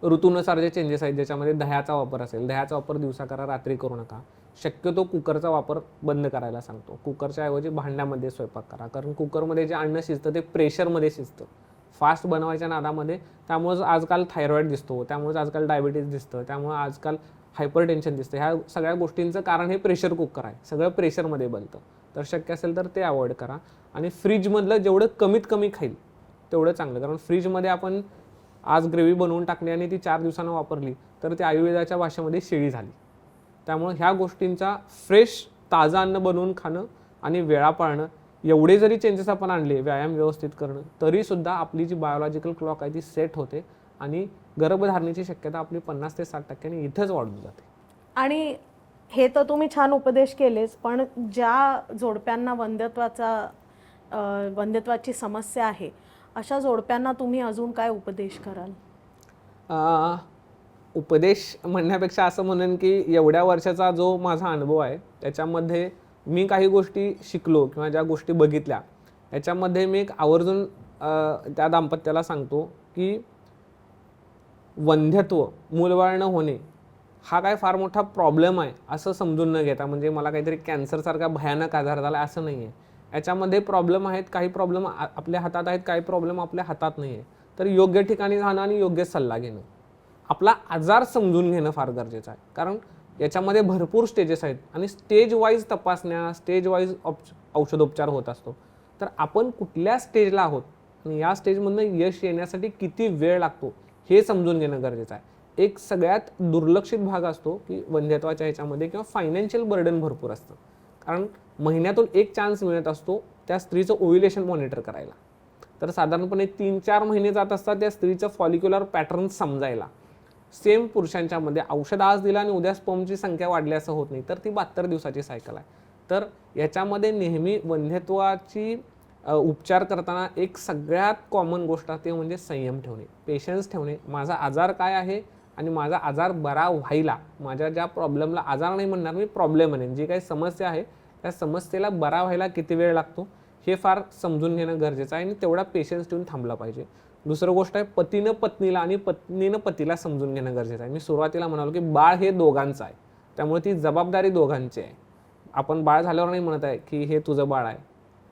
ऋतूनुसार जे चेंजेस आहेत ज्याच्यामध्ये दह्याचा वापर असेल, दह्याचा वापर दिवसा करा, रात्री करू नका. शक्यतो कुकरचा वापर बंद करायला सांगतो. कुकरच्या ऐवजी भांड्यामध्ये स्वयंपाक करा, कारण कुकरमध्ये जे अन्न शिजतं ते प्रेशरमध्ये शिजतं फास्ट बनवायच्या नादामध्ये. त्यामुळेच आजकाल थायरॉइड दिसतो, त्यामुळेच आजकाल डायबिटीज दिसतं, त्यामुळे आजकाल हायपर टेन्शन दिसतं. ह्या सगळ्या गोष्टींचं कारण हे प्रेशर कुकर आहे, सगळं प्रेशरमध्ये बनतं. तर शक्य असेल तर ते अवॉइड करा. आणि फ्रीजमधलं जेवढं कमीत कमी खाईल तेवढं चांगलं, कारण फ्रीजमध्ये आपण आज ग्रेव्ही बनवून टाकली आणि ती 4 दिवसांना वापरली तर ते आयुर्वेदाच्या भाषेमध्ये शेळी झाली. त्यामुळे ह्या गोष्टींचा फ्रेश ताजं अन्न बनवून खाणं आणि वेळा पाळणं, एवढे जरी चेंजेस आपण आणले, व्यायाम व्यवस्थित करणं, तरीसुद्धा आपली जी बायोलॉजिकल क्लॉक आहे ती सेट होते आणि गर्भधारणेची शक्यता आपली 50 ते 60% इथंच वाढून जाते. आणि हे तर तुम्ही छान उपदेश केलेच, पण ज्या जोडप्यांना वंध्यत्वाची समस्या आहे अशा जोडप्यांना तुम्ही अजून काय उपदेश कराल? उपदेश म्हणण्यापेक्षा असं म्हणेन की एवढ्या वर्षाचा जो माझा अनुभव आहे त्याच्यामध्ये मी काही गोष्टी शिकलो किंवा ज्या गोष्टी बघितल्या याच्यामध्ये मी एक आवर्जून त्या दाम्पत्याला सांगतो की वंध्यत्व, मूलबाळ न होणे हा काय फार मोठा प्रॉब्लेम आहे असं समजून न घेता, म्हणजे मला काहीतरी कॅन्सरसारखा भयानक आजार झाला असं नाही आहे. याच्यामध्ये प्रॉब्लेम आहेत, काही प्रॉब्लेम आपल्या हातात आहेत, काही प्रॉब्लेम आपल्या हातात नाही आहे. तर योग्य ठिकाणी जाणं आणि योग्य सल्ला घेणं, आपला आजार समजून घेणं फार गरजेचं आहे. कारण याच्यामध्ये भरपूर स्टेजेस आहेत आणि स्टेज वाईज तपासण्या, स्टेज वाईज औषधोपचार होत असतो. तर आपण कुठल्या स्टेजला आहोत आणि या स्टेजमधनं यश येण्यासाठी किती वेळ लागतो हे समजून घेणं गरजेचं आहे. एक सगळ्यात दुर्लक्षित भाग असतो की वंध्यत्वाच्या ह्याच्यामध्ये किंवा फायनान्शियल बर्डन भरपूर असतं. कारण महिन्यातून एक चान्स मिळत असतो त्या स्त्रीचं ओव्ह्युलेशन मॉनिटर करायला. तर साधारणपणे 3-4 महिने जात असतात त्या स्त्रीचं फॉलिक्युलर पॅटर्न समजायला. सेम पुरुषांच्यामध्ये औषध आज दिला आणि उद्या स्पर्मची संख्या वाढली असं होत नाही, तर ती 72 दिवसाची सायकल आहे. तर याच्यामध्ये नेहमी वंध्यत्वाची उपचार करताना एक सगळ्यात कॉमन गोष्ट ते म्हणजे संयम ठेवणे, पेशन्स ठेवणे. माझा आजार काय आहे आणि माझा आजार बरा व्हायला, माझ्या ज्या प्रॉब्लेमला आजार नाही म्हणणार मी, प्रॉब्लेम म्हणेन, जी काही समस्या आहे त्या समस्येला बरा व्हायला किती वेळ लागतो हे फार समजून घेणं गरजेचं आहे आणि तेवढा पेशन्स ठेवून थांबला पाहिजे. दुसरं गोष्ट आहे पतीनं पत्नीला आणि पत्नीनं पतीला समजून घेणं गरजेचं आहे. मी सुरुवातीला म्हणालो की बाळ हे दोघांचं आहे, त्यामुळे ती जबाबदारी दोघांची आहे. आपण बाळ झाल्यावर नाही म्हणत आहे की हे तुझं बाळ आहे,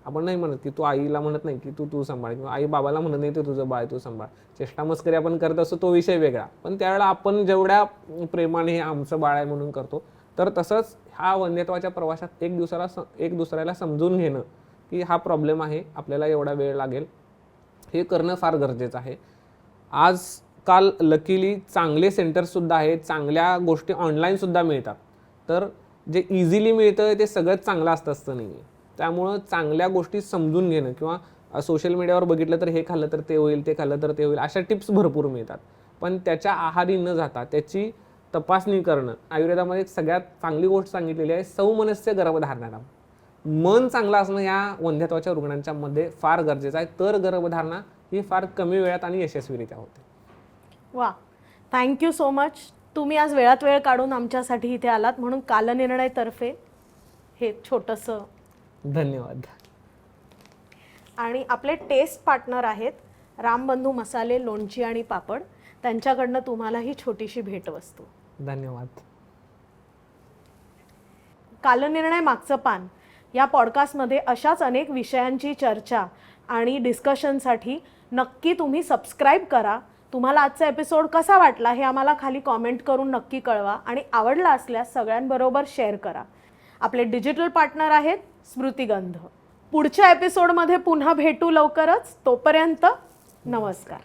आपण नाही म्हणत की तू आईला म्हणत नाही की तू सांभाळ, किंवा आई बाबाला म्हणत नाही ते तुझं बाळ तू सांभाळ. चेष्टा मस्करी आपण करत असतो तो विषय वेगळा, पण त्यावेळेला आपण जेवढ्या प्रेमाने हे आमचं बाळ आहे म्हणून करतो. तर तसंच ह्या वंध्यत्वाच्या प्रवासात एक दुसऱ्याला समजून घेणं की हा प्रॉब्लेम आहे, आपल्याला एवढा वेळ लागेल, हे करणं फार गरजेचं आहे. आजकाल लकीली चांगले सेंटर्ससुद्धा आहेत, चांगल्या गोष्टी ऑनलाईनसुद्धा मिळतात. तर जे इझिली मिळतं ते सगळंच चांगलं असतं नाही आहे. त्यामुळं चांगल्या गोष्टी समजून घेणं, किंवा सोशल मीडियावर बघितलं तर हे खाल्लं तर ते होईल, ते खाल्लं तर ते होईल, अशा टिप्स भरपूर मिळतात. पण त्याच्या आहारी न जाता त्याची तपासणी करणं, आयुर्वेदामध्ये सगळ्यात चांगली गोष्ट सांगितलेली आहे, सौमनस्य गर्भधारणा. मन चांगलं असणं या वंध्यत्वाच्या रुग्णांच्या मध्ये फार गरजेचं आहे. तर गर्भधारणा ही फार कमी वेळात आणि यशस्वीरित्या होते. वा, थँक्यू सो मच. तुम्ही आज वेळात वेळ काढून आमच्यासाठी इथे आलात, म्हणून कालनिर्णयतर्फे हे छोटंसं धन्यवाद. आणि आपले टेस्ट पार्टनर आहेत रामबंधू मसाले, लोणची आणि पापड. त्यांच्याकडनं तुम्हाला ही छोटीशी भेटवस्तू. धन्यवाद. कालनिर्णय मागचं पान या पॉडकास्टमध्ये अशाच अनेक विषयांची चर्चा आणि डिस्कशनसाठी नक्की तुम्ही सबस्क्राईब करा. तुम्हाला आजचा एपिसोड कसा वाटला हे आम्हाला खाली कॉमेंट करून नक्की कळवा आणि आवडला असल्यास सगळ्यांबरोबर शेअर करा. आपले डिजिटल पार्टनर आहेत स्मृतिगंध. पुढच्या एपिसोडमध्ये पुन्हा भेटू लवकरच. तोपर्यंत नमस्कार.